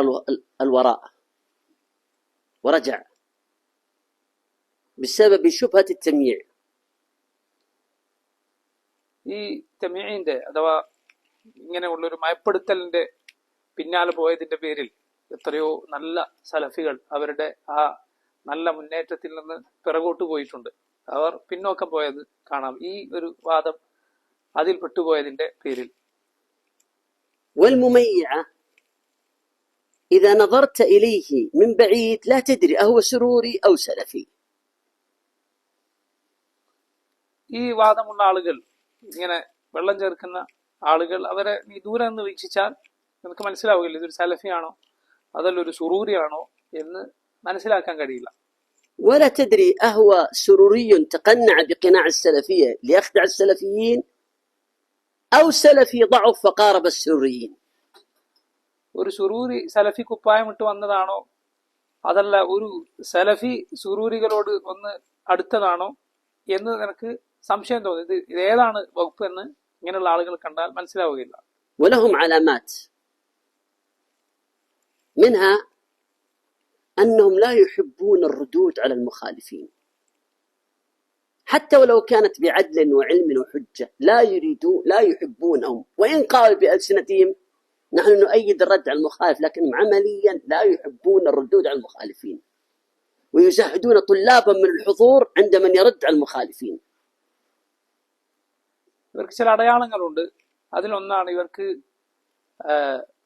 الوراء ورجع بسبب شبهة التمييع. ഈ തമീഇന്റെ അഥവാ ഇങ്ങനെയുള്ളൊരു മയപ്പെടുത്തലിന്റെ പിന്നാലെ പോയതിന്റെ പേരിൽ എത്രയോ നല്ല സലഫികൾ അവരുടെ ആ നല്ല മുന്നേറ്റത്തിൽ നിന്ന് പിറകോട്ട് പോയിട്ടുണ്ട്. അവർ പിന്നോക്കം പോയത് കാണാം ഈ ഒരു വാദം അതിൽ പെട്ടുപോയതിന്റെ പേരിൽ. والمميعة إذا نظرت إليه من بعيد لا تدري أهو سروري أو سلفي. ഈ വാദമുള്ള ആളുകൾ, ഇങ്ങനെ വെള്ളം ചേർക്കുന്ന ആളുകൾ, അവരെ നീ ദൂരെ നിന്ന് വീക്ഷിച്ചാൽ നിനക്ക് മനസ്സിലാവുകയില്ല ഇതൊരു സലഫിയാണോ അതല്ല ഒരു സുറൂരിയാണോ എന്ന് മനസ്സിലാക്കാൻ കഴിയില്ല. ولا تدري أهو سروري تقنع بقناع السلفية ليخدع السلفيين أو سلفي ضعف فقارب السروريين. ഒരു സുറൂരി സലഫി കുപ്പായമിട്ട് വന്നതാണോ അതല്ല ഒരു സലഫി സുറൂരികളോട് ഒന്ന് അടുത്തതാണോ എന്ന് നിനക്ക് സംശയം തോന്നി. ഇത് ഏതാണ് വകുപ്പ് എന്ന് ഇങ്ങനെയുള്ള ആളുകൾ കണ്ടാൽ മനസ്സിലാവുകയില്ല. ولهم علامات منها أنهم لا يحبون الردود على المخالفين، حتى ولو كانت بعدل وعلم وحجة لا يحبونهم، وإن قالوا بألسنتهم نحن نؤيد الرد على المخالف، لكنهم عمليا لا يحبون الردود على المخالفين، ويزهدون طلابا من الحضور عند من يرد على المخالفين. ഇവർക്ക് ചില അടയാളങ്ങളുണ്ട്. അതിലൊന്നാണ് ഇവർക്ക്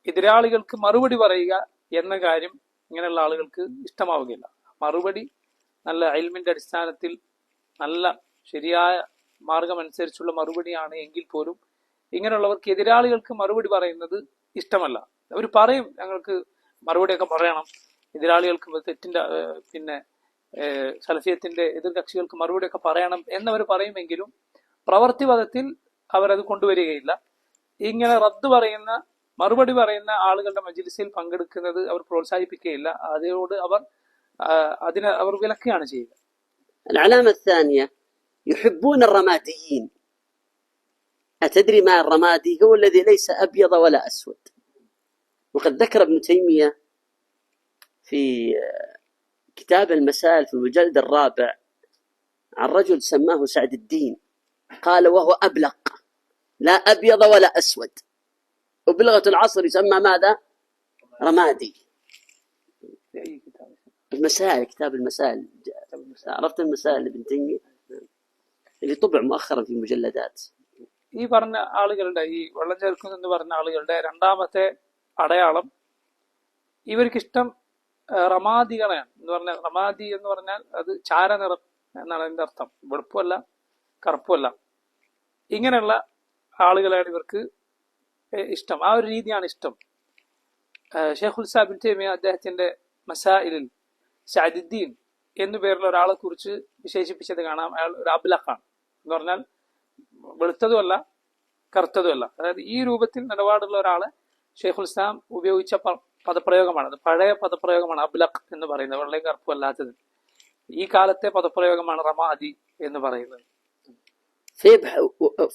എതിരാളികൾക്ക് മറുപടി പറയുക എന്ന കാര്യം ഇങ്ങനെയുള്ള ആളുകൾക്ക് ഇഷ്ടമാവുകയില്ല. മറുപടി നല്ല ഇൽമിന്റെ അടിസ്ഥാനത്തിൽ നല്ല ശരിയായ മാർഗമനുസരിച്ചുള്ള മറുപടിയാണ് എങ്കിൽ പോലും ഇങ്ങനെയുള്ളവർക്ക് എതിരാളികൾക്ക് മറുപടി പറയുന്നത് ഇഷ്ടമല്ല. അവർ പറയും ഞങ്ങൾക്ക് മറുപടിയൊക്കെ പറയണം, എതിരാളികൾക്ക് തെറ്റിന്റെ സലഫിയത്തിന്റെ എതിർകക്ഷികൾക്ക് മറുപടിയൊക്കെ പറയണം എന്നവർ പറയുമെങ്കിലും പ്രവർത്തിപഥത്തിൽ അവരത് കൊണ്ടുവരികയില്ല. ഇങ്ങനെ റദ്ദ് പറയുന്ന മറുപടി പറയുന്ന ആളുകളുടെ മജ്ലിസിൽ പങ്കെടുക്കുന്നത് അവർ പ്രോത്സാഹിപ്പിക്കുകയില്ല. അതോട് അവർ വിലക്കുകയാണ് ചെയ്യുക. العلامة الثانية يحبون الرماديين. أتدري ما الرمادي؟ هو الذي ليس أبيض ولا أسود. وقد ذكر ابن تيمية في كتاب المسائل في المجلد 4 عن رجل سماه سعد الدين، قال وهو أبلق، لا أبيض ولا أسود، وبلغة العصر يسمى ماذا؟ رمادي. المسائل، كتاب المسائل، عرفت المسائل ابن تيمية اللي طبع مؤخرا في مجلدات. ഈ പറഞ്ഞ ആളുകളുടെ, ഈ വെള്ളം ചേർക്കുന്നു എന്ന് പറഞ്ഞ ആളുകളുടെ രണ്ടാമത്തെ അടയാളം ഇവർക്കിഷ്ടം റമാദികളെയാണ്. എന്ന് പറഞ്ഞാൽ റമാദി എന്ന് പറഞ്ഞാൽ അത് ചാരനിറം എന്നാണ് അതിന്റെ അർത്ഥം. വെളുപ്പമല്ല കറുപ്പല്ല, ഇങ്ങനെയുള്ള ആളുകളാണ് ഇവർക്ക് ഇഷ്ടം. ആ ഒരു രീതിയാണ് ഇഷ്ടം. ഷെയ്ഖുൽ ഇസ്ലാം ഇബ്നു തൈമിയ്യ അദ്ദേഹത്തിന്റെ മസായിലിൽ സഅദുദ്ദീൻ എന്നു പേരുള്ള ഒരാളെ കുറിച്ച് വിശേഷിപ്പിച്ചത് കാണാം. അയാൾ ഒരു അബ്ലഖാണ്, എന്ന് പറഞ്ഞാൽ വെളുത്തതുമല്ല കറുത്തതുമല്ല. അതായത് ഈ രൂപത്തിൽ നിലപാടുള്ള ഒരാളെ ഷെയ്ഖുൽ ഇസ്ലാം ഉപയോഗിച്ച പദപ്രയോഗമാണ്. അത് പഴയ പദപ്രയോഗമാണ് അബ്ലഖ് എന്ന് പറയുന്നത്, വെള്ളയും കറുപ്പും അല്ലാത്തത്. ഈ കാലത്തെ പദപ്രയോഗമാണ് റമാദി എന്ന് പറയുന്നത്.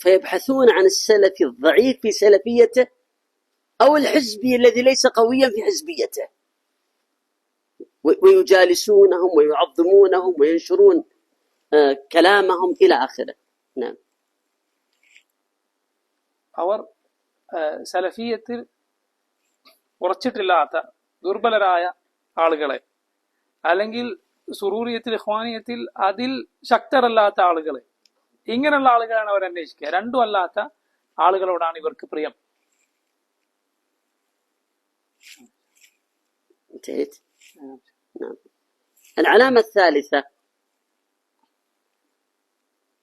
فيبحثون عن السلف الضعيف في سلفيته أو الحزبي الذي ليس قويا في حزبيته، ويجالسونهم ويعظمونهم وينشرون كلامهم إلى آخره. نعم. അവർ സലഫിയത്തിൽ ഉറച്ചിട്ടില്ലാത്ത ദുർബലരായ ആളുകളെ, അല്ലെങ്കിൽ സുറൂറിയത്തിൽ ഇഖ്വാനിയത്തിൽ അതിൽ ശക്തരല്ലാത്ത ആളുകളെ, ഇങ്ങനെയുള്ള ആളുകളാണ് അവർ അന്വേഷിക്കുക. രണ്ടും അല്ലാത്ത ആളുകളോടാണ് ഇവർക്ക് പ്രിയം. العلامة الثالثة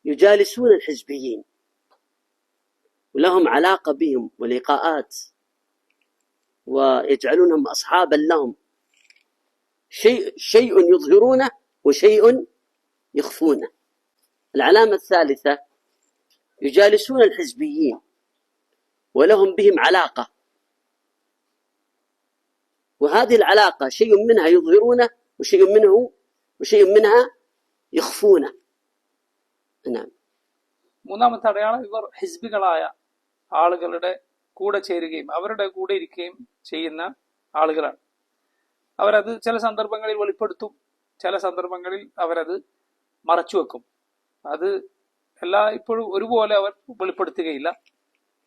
يجالسون الحزبيين ولهم علاقة بهم ولقاءات ويجعلونهم أصحابا لهم، شيء يظهرونه وشيء يخفونه. العلامة الثالثة يجالسون الحزبيين ولهم بهم علاقة، وهذه العلاقة شيء منها يظهرونه وشيء منها يخفونه. نعم. മൂന്നാമത്തെ അടയാളം ഇവർ ഹിസ്ബികളായ ആളുകളുടെ കൂടെ ചേരുകയും അവരുടെ കൂടെ ഇരിക്കുകയും ചെയ്യുന്ന ആളുകളാണ്. അവരത് ചില സന്ദർഭങ്ങളിൽ വെളിപ്പെടുത്തും, ചില സന്ദർഭങ്ങളിൽ അവരത് മറച്ചുവെക്കും. അത് ഇപ്പോഴും ഒരുപോലെ അവർ വെളിപ്പെടുത്തുകയില്ല.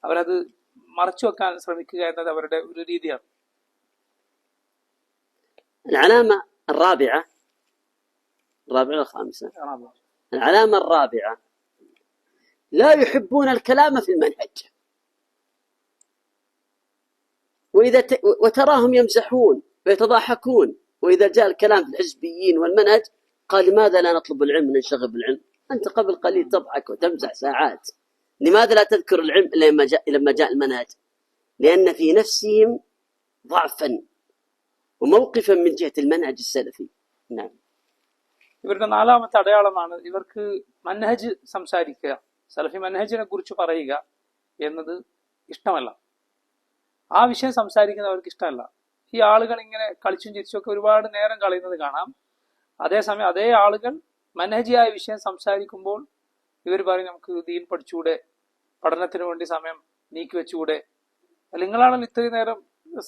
അവരത് മറച്ചുവെക്കാൻ ശ്രമിക്കുക എന്നത് അവരുടെ ഒരു രീതിയാണ്. العلامة الرابعة والخامسة. العلامة الرابعة لا يحبون الكلام في المنهج، وتراهم يمزحون ويتضاحكون، وإذا جاء الكلام في الحزبيين والمنهج قال لماذا لا نطلب العلم وننشغل بالعلم؟ أنت قبل قليل تضحك وتمزح ساعات، لماذا لا تذكر العلم لما جاء المنهج؟ لأن في نفسهم ضعفا وموقفا من جهة المنهج السلفي. نعم. ഇവരുടെ നാലാമത്തെ അടയാളമാണ് ഇവർക്ക് മൻഹജ് സംസാരിക്കുക, സലഫി മൻഹജിനെ കുറിച്ച് പറയുക എന്നത് ഇഷ്ടമല്ല. ആ വിഷയം സംസാരിക്കുന്നവർക്ക് ഇഷ്ടമല്ല. ഈ ആളുകൾ ഇങ്ങനെ കളിച്ചും ചിരിച്ചുമൊക്കെ ഒരുപാട് നേരം കളയുന്നത് കാണാം. അതേസമയം അതേ ആളുകൾ മൻഹജിയായ വിഷയം സംസാരിക്കുമ്പോൾ ഇവർ പറയും നമുക്ക് ദീൻ പഠിച്ചുകൂടെ, പഠനത്തിന് വേണ്ടി സമയം നീക്കി വെച്ചുകൂടെ, നിങ്ങളാണല്ലോ ഇത്രയും നേരം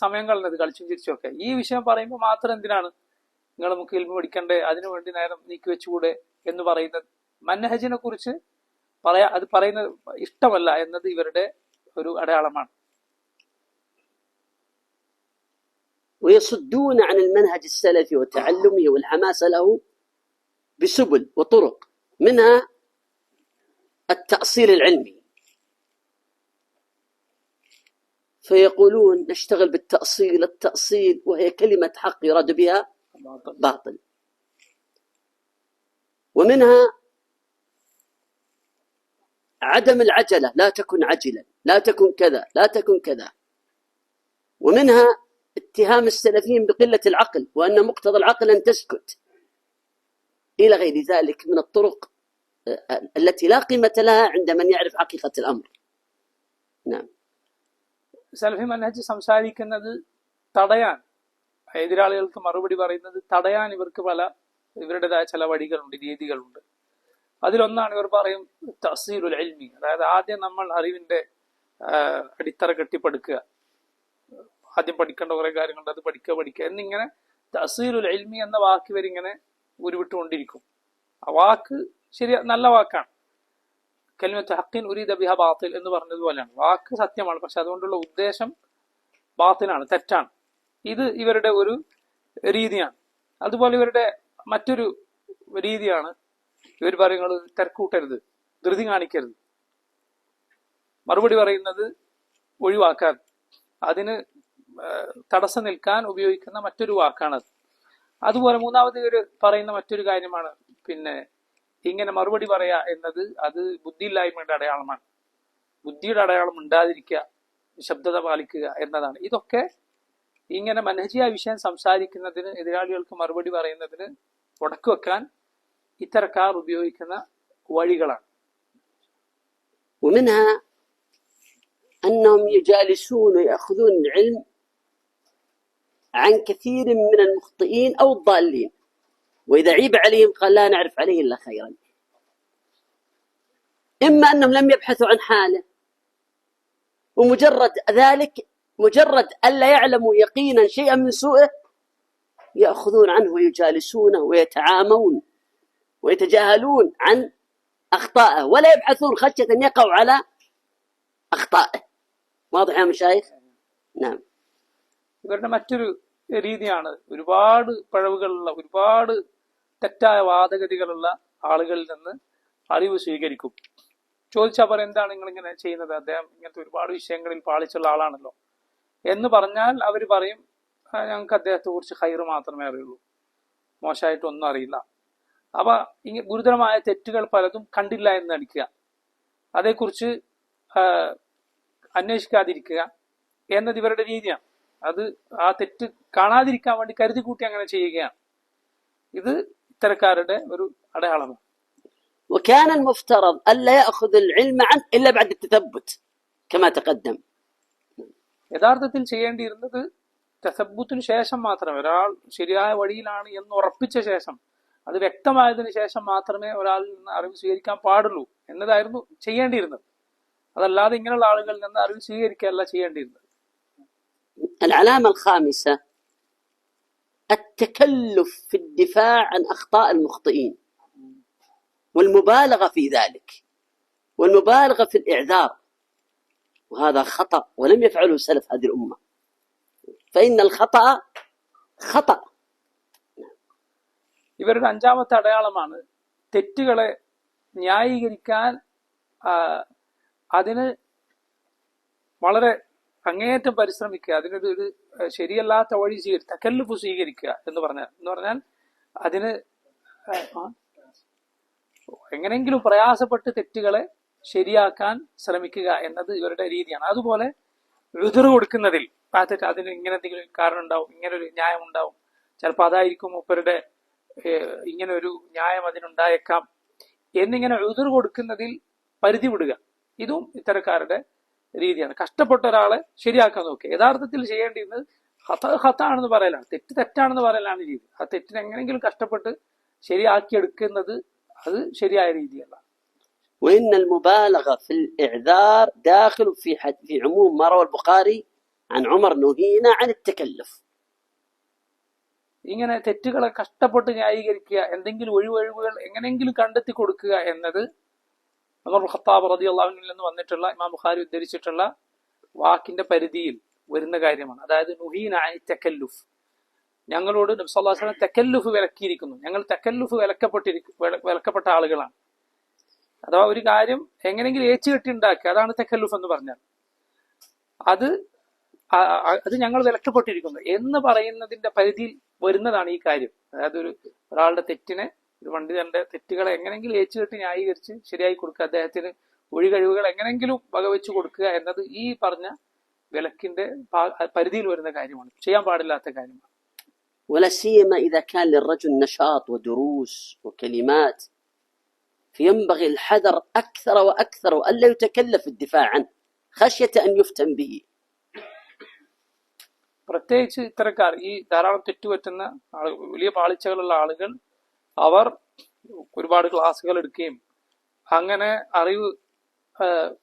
സമയം കളഞ്ഞത് കളിച്ചും ചിരിച്ചുമൊക്കെ. ഈ വിഷയം പറയുമ്പോൾ മാത്രം എന്തിനാണ് നിങ്ങൾ നമുക്ക് ഇൽമു പഠിക്കണ്ടേ, അതിനുവേണ്ടി നേരം നീക്കി വെച്ചുകൂടെ എന്ന് പറയുന്നത് മൻഹജിനെ കുറിച്ച് അത് പറയുന്നത് ഇഷ്ടമല്ല എന്നത് ഇവരുടെ ഒരു അടയാളമാണ്. ويصدون عن المنهج السلفي وتعلمه والحماس له بسبل وطرق، منها التأصيل العلمي، فيقولون نشتغل بالتأصيل، التأصيل وهي كلمة حق يراد بها باطل. ومنها عدم العجلة، لا تكن عجلا، لا تكن كذا، لا تكن كذا. ومنها اتهام السلفيين بقلة العقل، وأن مقتضى العقل أن تسكت، إلى غير ذلك من الطرق التي لا قيمة لها عند من يعرف حقيقة الأمر. نعم. സലഫി മൻഹജ് സംസാരിക്കുന്നത് തടയാൻ, എതിരാളികൾക്ക് മറുപടി പറയുന്നത് തടയാൻ ഇവരുടേതായ ചില വഴികളുണ്ട്, രീതികളുണ്ട്. അതിലൊന്നാണ് ഇവർ പറയും തഅ്സീലുൽ ഇൽമി, അതായത് ആദ്യം നമ്മൾ അറിവിന്റെ അടിത്തറ കെട്ടിപ്പടുക്കുക, ആദ്യം പഠിക്കേണ്ട കുറെ കാര്യങ്ങളുണ്ട്, അത് പഠിക്കുക എന്നിങ്ങനെ തഅ്സീലുൽ ഇൽമി എന്ന വാക്ക് ഇവരിങ്ങനെ ഉരുവിട്ടുകൊണ്ടിരിക്കും. ആ വാക്ക് ശരി, നല്ല വാക്കാണ്. കലിമത്തു ഹഖിൻ ഉരീദ ബിഹ ബാത്തിൽ എന്ന് പറഞ്ഞതുപോലെയാണ്. വാക്ക് സത്യമാണ്, പക്ഷെ അതുകൊണ്ടുള്ള ഉദ്ദേശം ബാത്തിലാണ്, തെറ്റാണ്. ഇത് ഇവരുടെ ഒരു രീതിയാണ്. അതുപോലെ ഇവരുടെ മറ്റൊരു രീതിയാണ്, ഇവർ പറയുന്നത് തിരക്കൂട്ടരുത്, ധൃതി കാണിക്കരുത്, മറുപടി പറയുന്നത് ഒഴിവാക്കാൻ, അതിന് തടസ്സം നിൽക്കാൻ ഉപയോഗിക്കുന്ന മറ്റൊരു വാക്കാണത്. അതുപോലെ മൂന്നാമത് ഇവർ പറയുന്ന മറ്റൊരു കാര്യമാണ്, പിന്നെ ഇങ്ങനെ മറുപടി പറയാ എന്നത് അത് ബുദ്ധിയില്ലായ്മയുടെ അടയാളമാണ്. ബുദ്ധിയുടെ അടയാളം ഉണ്ടാതിരിക്കുക, നിശബ്ദത പാലിക്കുക എന്നതാണ്. ഇതൊക്കെ ഇങ്ങനെ മൻഹജിയായ വിഷയം സംസാരിക്കുന്നതിന്, എതിരാളികൾക്ക് മറുപടി പറയുന്നതിന് ഉടക്ക് വെക്കാൻ ഇത്തരക്കാർ ഉപയോഗിക്കുന്ന വഴികളാണ്. ومنها أنهم يجالسون ويأخذون العلم عن كثير من المخطئين أو الضالين، وإذا عيب عليهم قال لا نعرف عليه إلا خيرا. إما أنهم لم يبحثوا عن حاله، ومجرد ذلك، مجرد ألا يعلموا يقينا شيئا من سوءه يأخذون عنه ويجالسونه ويتعامون ويتجاهلون عن أخطائه، ولا يبحثون خشية أن يقعوا على أخطائه. واضح يا مشايخ؟ نعم. ഇവരുടെ മറ്റൊരു രീതിയാണ്, ഒരുപാട് പിഴവുകളുള്ള, ഒരുപാട് തെറ്റായ വാദഗതികളുള്ള ആളുകളിൽ നിന്ന് അറിവ് സ്വീകരിക്കും. ചോദിച്ചാൽ പറയും, എന്താണ് നിങ്ങൾ ഇങ്ങനെ ചെയ്യുന്നത്, അദ്ദേഹം ഇങ്ങനത്തെ ഒരുപാട് വിഷയങ്ങളിൽ പാളിച്ചുള്ള ആളാണല്ലോ എന്ന് പറഞ്ഞാൽ അവർ പറയും, ഞങ്ങൾക്ക് അദ്ദേഹത്തെ കുറിച്ച് ഖൈറ് മാത്രമേ അറിയുള്ളൂ, മോശമായിട്ടൊന്നും അറിയില്ല. അപ്പൊ ഇങ്ങനെ ഗുരുതരമായ തെറ്റുകൾ പലതും കണ്ടില്ല എന്ന് നടിക്കുക, അതേക്കുറിച്ച് അന്വേഷിക്കാതിരിക്കുക എന്നത് ഇവരുടെ രീതിയാണ്. അത് ആ തെറ്റ് കാണാതിരിക്കാൻ വേണ്ടി കരുതി കൂട്ടി അങ്ങനെ ചെയ്യുകയാണ്. ഇത് ഇത്തരക്കാരുടെ ഒരു അടയാളമാണ്. وكان المفترض ألا يأخذ العلم عنه إلا بعد التثبت كما تقدم. യഥാർത്ഥത്തിൽ ചെയ്യേണ്ടിയിരുന്നത് തസബ്ബുത്തിന് ശേഷം മാത്രമേ, ഒരാൾ ശരിയായ വഴിയിലാണ് എന്ന് ഉറപ്പിച്ച ശേഷം, അത് വ്യക്തമായതിനു ശേഷം മാത്രമേ ഒരാളിൽ നിന്ന് അറിവ് സ്വീകരിക്കാൻ പാടുള്ളൂ എന്നതായിരുന്നു ചെയ്യേണ്ടിയിരുന്നത്. അതല്ലാതെ ഇങ്ങനെയുള്ള ആളുകളിൽ നിന്ന് അറിവ് സ്വീകരിക്കുകയല്ല ചെയ്യേണ്ടിയിരുന്നത്. العلامة الخامسة التكلف في الدفاع عن أخطاء المخطئين والمبالغة في ذلك، والمبالغة في الإعذار، وهذا خطأ ولم يفعله سلف هذه الأمة، فإن الخطأ خطأ. ഇവരുടെ അഞ്ചാമത്തെ അടയാളമാണ് തെറ്റുകളെ ന്യായീകരിക്കാൻ അതിന് വളരെ അങ്ങേയറ്റം പരിശ്രമിക്കുക, അതിനൊരു ശരിയല്ലാത്ത വഴി തകല്ലുഫ് സ്വീകരിക്കുക എന്ന് പറഞ്ഞാൽ അതിന് എങ്ങനെങ്കിലും പ്രയാസപ്പെട്ട് തെറ്റുകളെ ശരിയാക്കാൻ ശ്രമിക്കുക എന്നത് ഇവരുടെ രീതിയാണ്. അതുപോലെ ഉദ്ർ കൊടുക്കുന്നതിൽ ആ തെറ്റ്, അതിന് ഇങ്ങനെ എന്തെങ്കിലും കാരണം ഉണ്ടാവും, ഇങ്ങനെ ഒരു ന്യായം ഉണ്ടാവും, ചിലപ്പോൾ അതായിരിക്കും മൂപ്പരുടെ ഇങ്ങനെ ഒരു ന്യായം അതിനുണ്ടായേക്കാം എന്നിങ്ങനെ ഉദ്ർ കൊടുക്കുന്നതിൽ പരിധി വിടുക, ഇതും ഇത്തരക്കാരുടെ രീതിയാണ്. കഷ്ടപ്പെട്ട ഒരാളെ ശരിയാക്കാൻ നോക്കുക. യഥാർത്ഥത്തിൽ ചെയ്യേണ്ടിയിരുന്നത് ഹത്താണെന്ന് പറയലാണ്, തെറ്റ് തെറ്റാണെന്ന് പറയലാണ് രീതി. ആ തെറ്റിനെ എങ്ങനെങ്കിലും കഷ്ടപ്പെട്ട് ശരിയാക്കിയെടുക്കുന്നത് അത് ശരിയായ രീതിയല്ല. وإن المبالغة في الإعذار داخل في عموم ما روى البخاري عن عمر نهينا عن التكلف. ഇങ്ങനെ തെറ്റുകളെ കഷ്ടപ്പെട്ട് ന്യായീകരിക്കുക, എന്തെങ്കിലും ഒഴിവൊഴിവുകൾ എങ്ങനെയെങ്കിലും കണ്ടെത്തി കൊടുക്കുക എന്നത് ഉമർ ഖത്താബ് റളിയല്ലാഹു അൻഹുവിൽ നിന്ന് വന്നിട്ടുള്ള ഇമാം ബുഖാരി ഉദ്ധരിച്ചിട്ടുള്ള വാക്കിന്റെ പരിധിയിൽ വരുന്ന കാര്യമാണ്. അതായത് നുഹീന അനി തകല്ലുഫ്, ഞങ്ങളോട് നബി സല്ലല്ലാഹു അലൈഹി വസല്ലം തകല്ലുഫ് വിലക്കിയിരിക്കുന്നു. ഞങ്ങൾ തകല്ലുഫ് വിലക്കപ്പെട്ട ആളുകളാണ്. അഥവാ ഒരു കാര്യം എങ്ങനെയെങ്കിലും ഏച്ചുകെട്ടി ഉണ്ടാക്കുക, അതാണ് തകല്ലുഫ് എന്ന് പറഞ്ഞാൽ. അത് ഞങ്ങൾ വിലക്കപ്പെട്ടിരിക്കുന്നു എന്ന് പറയുന്നതിന്റെ പരിധിയിൽ വരുന്നതാണ് ഈ കാര്യം. അതായത് ഒരാളുടെ തെറ്റിനെ, ഒരു പണ്ഡിതന്റെ തെറ്റുകളെ എങ്ങനെയെങ്കിലും ഏച്ചുകെട്ടി ന്യായീകരിച്ച് ശരിയായി കൊടുക്കുക, അദ്ദേഹത്തിന് ഒഴികഴിവുകൾ എങ്ങനെയെങ്കിലും വകവെച്ചു കൊടുക്കുക എന്നത് ഈ പറഞ്ഞ വിലക്കിന്റെ പരിധിയിൽ വരുന്ന കാര്യമാണ്, ചെയ്യാൻ പാടില്ലാത്ത കാര്യമാണ്. ولا سيما إذا كان للرجل نشاط ودروس وكلمات فينبغي الحذر أكثر وأكثر وألا يتكلف الدفاع عنه خشية أن يفتن به. പ്രത്യേകിച്ച് ഇത്തരക്കാർ, ഈ ധാരാളം തെറ്റുപറ്റുന്ന വലിയ പാളിച്ചകളുള്ള ആളുകൾ, അവർ ഒരുപാട് ക്ലാസ്സുകൾ എടുക്കുകയും അങ്ങനെ അറിവ്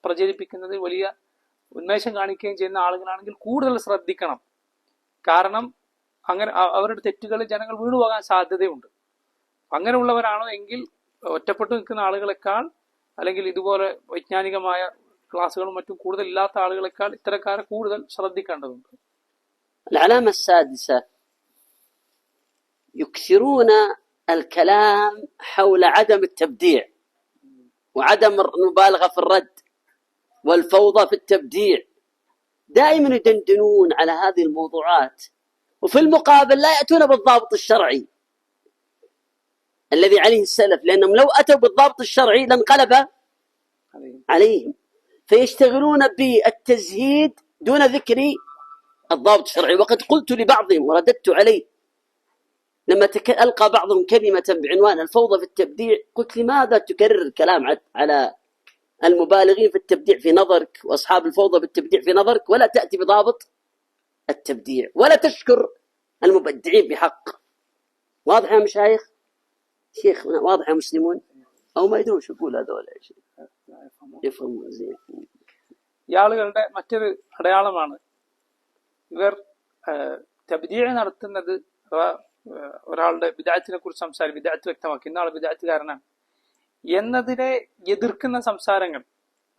പ്രചരിപ്പിക്കുന്നതിൽ വലിയ ഉന്മേഷം കാണിക്കുകയും ചെയ്യുന്ന ആളുകളാണെങ്കിൽ കൂടുതൽ ശ്രദ്ധിക്കണം. കാരണം അങ്ങനെ അവരുടെ തെറ്റുകളിൽ ജനങ്ങൾ വീണുപോകാൻ സാധ്യതയുണ്ട്. അങ്ങനെയുള്ളവരാണോ എങ്കിൽ ഒറ്റപ്പെട്ടു നിൽക്കുന്ന ആളുകളെക്കാൾ, അല്ലെങ്കിൽ ഇതുപോലെ വൈജ്ഞാനികമായ ക്ലാസ്സുകളും മറ്റും കൂടുതൽ ഇല്ലാത്ത ആളുകളെക്കാൾ ഇത്തരക്കാരെ കൂടുതൽ ശ്രദ്ധിക്കേണ്ടതുണ്ട്. العلامة السادسة: يكثرون الكلام حول عدم التبديع وعدم المبالغة في الرد والفوضى في التبديع. دائما يدندنون على هذه الموضوعات، وفي المقابل لا يأتون بالضابط الشرعي الذي عليه السلف، لأنهم لو أتوا بالضابط الشرعي لانقلب عليهم، فيشتغلون بالتزهيد دون ذكر الضابط الشرعي. وقد قلت لبعضهم ورددت عليه لما ألقى بعضهم كلمة بعنوان الفوضى في التبديع، قلت لماذا تكرر الكلام على المبالغين في التبديع في نظرك وأصحاب الفوضى بالتبديع في نظرك، ولا تأتي بضابط التبديع ولا تشكر المبدعين بحق. واضح يا مشايخ؟ شيخ واضح يا مسلمون؟ أو ما يدرون شو يقول هذول يا شيخ، يفهمون زين. ഇയാളുകളുടെ മറ്റൊരു അടയാളമാണ് ഇവർ തബ്ദീഅ് നടത്തുന്നത്. അഥവാ ഒരാളുടെ ബിദ്അത്തിനെ കുറിച്ച് ബിദ്അത്ത് വ്യക്തമാക്കി, ഇന്ന ആൾ ബിദ്അത്തുകാരനാണ് എന്നതിനെ എതിർക്കുന്ന സംസാരങ്ങൾ.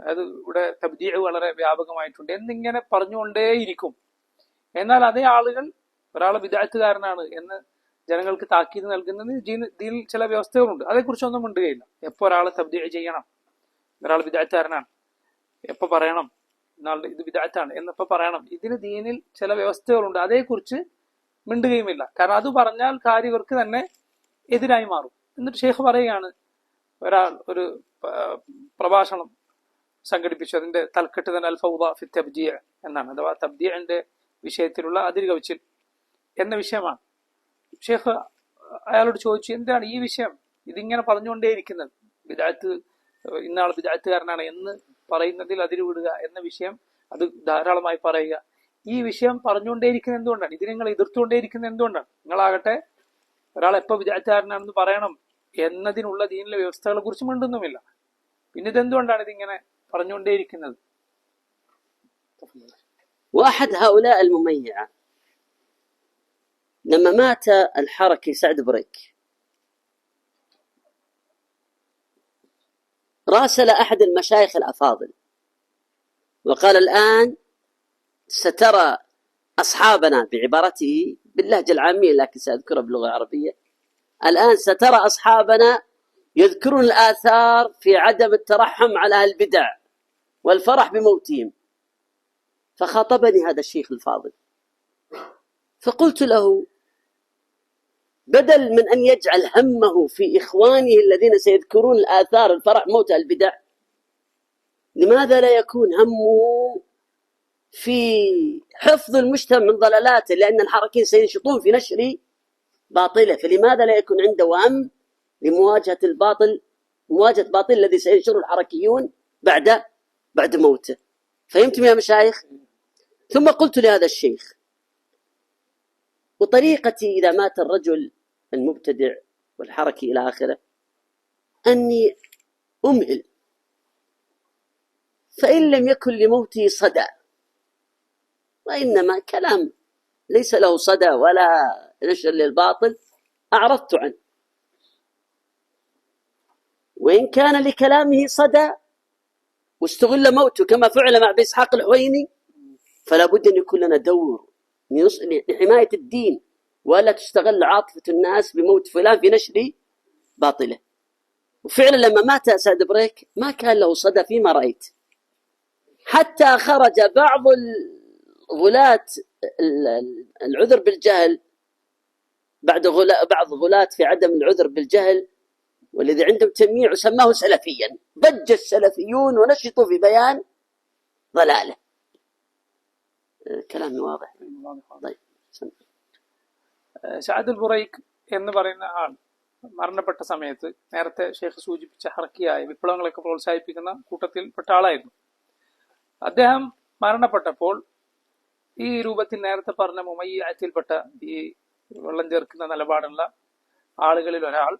അതായത് ഇവിടെ തബ്ദീഅ് വളരെ വ്യാപകമായിട്ടുണ്ട് എന്നിങ്ങനെ പറഞ്ഞുകൊണ്ടേയിരിക്കും. എന്നാൽ അതേ ആളുകൾ ഒരാളെ ബിദ്അത്തുകാരനാണ് എന്ന് ജനങ്ങൾക്ക് താക്കീത് നൽകുന്നത് ഇതിൽ ചില വ്യവസ്ഥകളുണ്ട്. അതേക്കുറിച്ചൊന്നും മിണ്ടുകയില്ല. എപ്പോൾ ഒരാളെ തബ്ദീഅ് ചെയ്യണം, ഒരാൾ ബിദ്അത്തുകാരനാണ് എപ്പോ പറയണം, എന്നാളുടെ ഇത് ബിദ്അത്താണ് എന്നപ്പോ പറയണം, ഇതിന് ദീനിൽ ചില വ്യവസ്ഥകളുണ്ട്. അതേക്കുറിച്ച് മിണ്ടുകയുമില്ല. കാരണം അത് പറഞ്ഞാൽ കാര്യവർക്ക് തന്നെ എതിരായി മാറും. എന്നിട്ട് ഷെയ്ഖ് പറയുകയാണ്, ഒരു പ്രഭാഷണം സംഘടിപ്പിച്ചു. അതിന്റെ തലക്കെട്ട് തന്നെ അൽ ഫൗദ ഫി തബ്ദീഅ് എന്നാണ്. അഥവാ തബ്ദീഅിന്റെ വിഷയത്തിലുള്ള അതിർകവിച്ചിൽ എന്ന വിഷയമാണ്. ഷെയ്ഖ് അയാളോട് ചോദിച്ചു, എന്താണ് ഈ വിഷയം ഇതിങ്ങനെ പറഞ്ഞുകൊണ്ടേയിരിക്കുന്നത്, ബിദ്അത്ത്, ഇന്നാൾ ബിദ്അത്തുകാരനാണ് എന്ന് പറയുന്നതിൽ അതിരുവിടുക എന്ന വിഷയം അത് ധാരാളമായി പറയുക, ഈ വിഷയം പറഞ്ഞുകൊണ്ടേയിരിക്കുന്നത് എന്തുകൊണ്ടാണ്, ഇത് നിങ്ങൾ എതിർത്തുകൊണ്ടേയിരിക്കുന്നത് എന്തുകൊണ്ടാണ്? നിങ്ങളാകട്ടെ ഒരാൾ എപ്പോ ബിദ്അത്തുകാരനാണെന്ന് പറയണം എന്നതിനുള്ള ദീനിലെ വ്യവസ്ഥകളെ കുറിച്ച് മിണ്ടുന്നുമില്ല. പിന്നെ ഇതെന്തുകൊണ്ടാണ് ഇതിങ്ങനെ പറഞ്ഞുകൊണ്ടേയിരിക്കുന്നത്? واحد هؤلاء المميعة لما مات الحركي سعد بريك راسل أحد المشايخ الأفاضل وقال: الآن سترى أصحابنا، بعبارته باللهجة العامية لكن سأذكرها باللغة العربية، الآن سترى أصحابنا يذكرون الآثار في عدم الترحم على البدع والفرح بموتهم. فخاطبني هذا الشيخ الفاضل فقلت له: بدل من أن يجعل همه في إخوانه الذين سيذكرون الآثار الفرح موت البدع، لماذا لا يكون همه في حفظ المجتمع من ضلالاته؟ لأن الحركيين سينشطون في نشر باطله، فلماذا لا يكون عنده هم لمواجهة الباطل، مواجهة باطل الذي سينشره الحركيون بعد موته؟ فهمتم يا مشايخ؟ ثم قلت لهذا الشيخ: وطريقتي إذا مات الرجل المبتدع والحركي إلى آخره أني أمهل، فإن لم يكن لموته صدى، وإنما كلام ليس له صدى ولا نشر للباطل أعرضت عنه، وإن كان لكلامه صدى واستغل موته كما فعل مع بإسحاق الحويني، فلا بد أن يكون لنا دور لحماية الدين، ولا تستغل عاطفة الناس بموت فلان في نشر باطله. وفعلا لما مات سعد بريك ما كان له صدى فيما رأيت، حتى خرج بعض الغلاة العذر بالجهل، بعض غلاة في عدم العذر بالجهل والذي عندهم تمييع سماه سلفيا، ضج السلفيون ونشطوا في بيان ضلاله. كلام واضح. طيب. സഅദ് ബുറൈഖ് എന്ന് പറയുന്ന ആൾ മരണപ്പെട്ട സമയത്ത് നേരത്തെ ഷെയ്ഖ് സൂചിപ്പിച്ച ഹർക്കിയായ വിപ്ലവങ്ങളൊക്കെ പ്രോത്സാഹിപ്പിക്കുന്ന കൂട്ടത്തിൽപ്പെട്ട ആളായിരുന്നു. അദ്ദേഹം മരണപ്പെട്ടപ്പോൾ ഈ രൂപത്തിൽ നേരത്തെ പറഞ്ഞ മുമയ്യത്തിൽപ്പെട്ട ഈ വെള്ളം ചേർക്കുന്ന നിലപാടുള്ള ആളുകളിൽ ഒരാൾ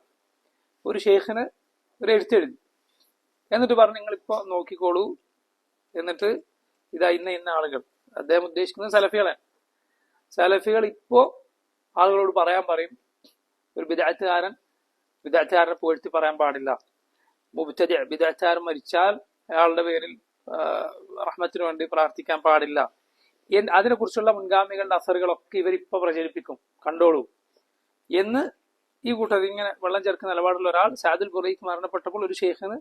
ഒരു ഷെയ്ഖിന് ഒരു എഴുത്തെഴുതി. എന്നിട്ട് പറഞ്ഞു, നിങ്ങളിപ്പോ നോക്കിക്കോളൂ, എന്നിട്ട് ഇതാ ഇന്ന ആളുകൾ, അദ്ദേഹം ഉദ്ദേശിക്കുന്നത് സലഫികളാണ്, സലഫികൾ ഇപ്പോ ആളുകളോട് പറയാൻ പറയും, ഒരു ബിദഅത്തുകാരനെ പുകഴ്ത്തി പറയാൻ പാടില്ല, മുബ്തദി ബിദഅത്തുകാരൻ മരിച്ചാൽ അയാളുടെ പേരിൽ റഹ്മത്തിന് വേണ്ടി പ്രാർത്ഥിക്കാൻ പാടില്ല, അതിനെക്കുറിച്ചുള്ള മുൻഗാമികളുടെ അസറുകളൊക്കെ ഇവരിപ്പോ പ്രചരിപ്പിക്കും, കണ്ടോളൂ എന്ന് ഈ കൂട്ടത്തിൽ ഇങ്ങനെ വെള്ളം ചേർക്കുന്ന നിലപാടുള്ള ഒരാൾ സഅദുൽ ബുറൈഖ് മരണപ്പെട്ടപ്പോൾ ഒരു ഷെയ്ഖിന്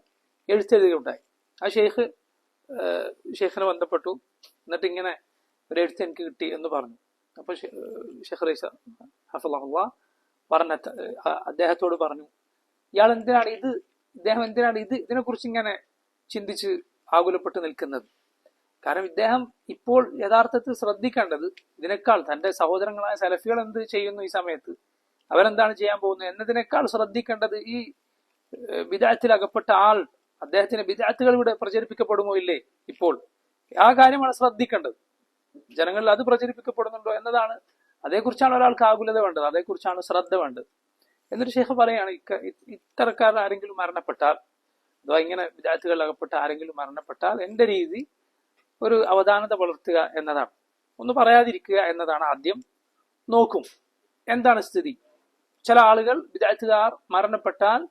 എഴുത്തെഴുതിയുണ്ടായി. ആ ഷെയ്ഖിനെ ബന്ധപ്പെട്ടു, എന്നിട്ട് ഇങ്ങനെ ഒരു എഴുത്ത് എനിക്ക് കിട്ടി എന്ന് പറഞ്ഞു. അപ്പൊ ഷെയ്ഖ് റൈസ ഹഫിളഹുല്ലാഹ് അദ്ദേഹത്തോട് പറഞ്ഞു, ഇദ്ദേഹം എന്തിനാണ് ഇതിനെക്കുറിച്ച് ഇങ്ങനെ ചിന്തിച്ച് ആകുലപ്പെട്ട് നിൽക്കുന്നത്? കാരണം ഇദ്ദേഹം ഇപ്പോൾ യഥാർത്ഥത്തിൽ ശ്രദ്ധിക്കേണ്ടത് ഇതിനേക്കാൾ തന്റെ സഹോദരങ്ങളായ സലഫികൾ എന്ത് ചെയ്യുന്നു ഈ സമയത്ത്, അവരെന്താണ് ചെയ്യാൻ പോകുന്നത് എന്നതിനേക്കാൾ ശ്രദ്ധിക്കേണ്ടത് ഈ ബിദഅത്തിൽ അകപ്പെട്ട ആൾ, അദ്ദേഹത്തിന് ബിദഅത്തുകൾ ഇവിടെ പ്രചരിപ്പിക്കപ്പെടുമോ ഇല്ലേ, ഇപ്പോൾ ആ കാര്യമാണ് ശ്രദ്ധിക്കേണ്ടത്. ജനങ്ങളിൽ അത് പ്രചരിപ്പിക്കപ്പെടുന്നുണ്ടോ എന്നതാണ്, അതേക്കുറിച്ചാണ് ഒരാൾക്ക് ആകുലത വേണ്ടത്, അതേക്കുറിച്ചാണ് ശ്രദ്ധ വേണ്ടത്. എന്നിട്ട് ഷെയ്ഖ് പറയാണ്, ഇത്തരക്കാർ ആരെങ്കിലും മരണപ്പെട്ടാൽ, അഥവാ ഇങ്ങനെ ബിദഅത്തുകളിൽ അകപ്പെട്ട ആരെങ്കിലും മരണപ്പെട്ടാൽ എന്റെ രീതി ഒരു അവധാനത വളർത്തുക എന്നതാണ്, ഒന്ന് പറയാതിരിക്കുക എന്നതാണ്. ആദ്യം നോക്കും എന്താണ് സ്ഥിതി. ചില ആളുകൾ ബിദഅത്തുകാർ മരണപ്പെട്ടാൽ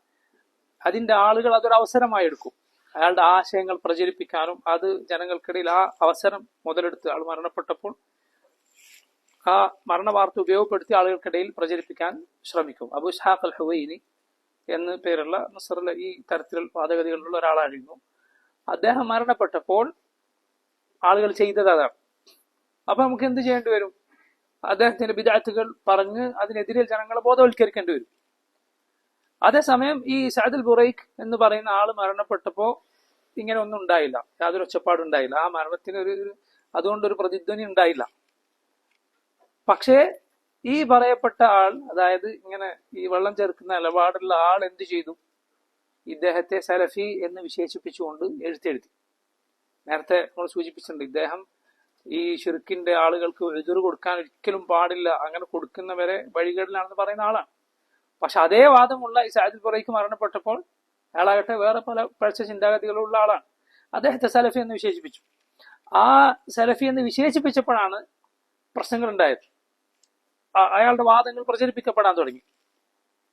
അതിന്റെ ആളുകൾ അതൊരു അവസരമായി എടുക്കും, അയാളുടെ ആശയങ്ങൾ പ്രചരിപ്പിക്കാനും അത് ജനങ്ങൾക്കിടയിൽ ആ അവസരം മുതലെടുത്ത് ആൾ മരണപ്പെട്ടപ്പോൾ ആ മരണ വാർത്ത ഉപയോഗപ്പെടുത്തി ആളുകൾക്കിടയിൽ പ്രചരിപ്പിക്കാൻ ശ്രമിക്കും. അബൂ ഇസ്ഹാഖ് അൽ ഹുവൈനി എന്ന് പേരുള്ള മിസ്റിലെ ഈ തരത്തിലുള്ള വാദഗതികളുള്ള ഒരാളായിരുന്നു. അദ്ദേഹം മരണപ്പെട്ടപ്പോൾ ആളുകൾ ചെയ്തത് അതാണ്. അപ്പൊ നമുക്ക് എന്ത് ചെയ്യേണ്ടി വരും? അദ്ദേഹത്തിന്റെ ബിദഅത്തുകൾ പറഞ്ഞ് അതിനെതിരെ ജനങ്ങളെ ബോധവൽക്കരിക്കേണ്ടി വരും. അതേസമയം ഈ സഅദുൽ ബുറൈഖ് എന്ന് പറയുന്ന ആള് മരണപ്പെട്ടപ്പോ ഇങ്ങനെ ഒന്നും ഉണ്ടായില്ല, യാതൊരു ഒച്ചപ്പാടുണ്ടായില്ല, ആ മരണത്തിന് അതുകൊണ്ടൊരു പ്രതിധ്വനി ഉണ്ടായില്ല. പക്ഷേ ഈ പറയപ്പെട്ട ആൾ, അതായത് ഇങ്ങനെ ഈ വെള്ളം ചേർക്കുന്ന നിലപാടുള്ള ആൾ എന്ത് ചെയ്തു? ഇദ്ദേഹത്തെ സലഫി എന്ന് വിശേഷിപ്പിച്ചുകൊണ്ട് എഴുത്തെഴുതി. നേരത്തെ നമ്മൾ സൂചിപ്പിച്ചിട്ടുണ്ട്, ഇദ്ദേഹം ഈ ശിർക്കിന്റെ ആളുകൾക്ക് എതിർ കൊടുക്കാൻ ഒരിക്കലും പാടില്ല, അങ്ങനെ കൊടുക്കുന്നവരെ വഴികേടിലാണെന്ന് പറയുന്ന ആളാണ്. പക്ഷെ അതേ വാദമുള്ള ഈ സഅദുൽ ബുറൈഖ് മരണപ്പെട്ടപ്പോൾ അയാളാകട്ടെ വേറെ പല പഴച്ച ചിന്താഗതികളുള്ള ആളാണ്, അദ്ദേഹത്തെ സലഫി എന്ന് വിശേഷിപ്പിച്ചു. ആ സലഫി എന്ന് വിശേഷിപ്പിച്ചപ്പോഴാണ് പ്രശ്നങ്ങൾ ഉണ്ടായത്, അയാളുടെ വാദങ്ങൾ പ്രചരിപ്പിക്കപ്പെടാൻ തുടങ്ങി.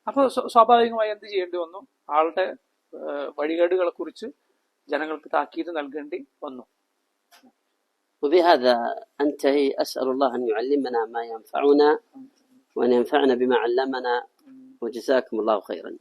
അപ്പോൾ സ്വാഭാവികമായി എന്ത് ചെയ്യേണ്ടി വന്നു? ആളുടെ വഴികേടുകളെ കുറിച്ച് ജനങ്ങൾക്ക് താക്കീത് നൽകേണ്ടി വന്നു. وبهذا أنتهي. أسأل الله أن يعلمنا ما ينفعنا وأن ينفعنا بما علمنا، وجزاكم الله خيرا.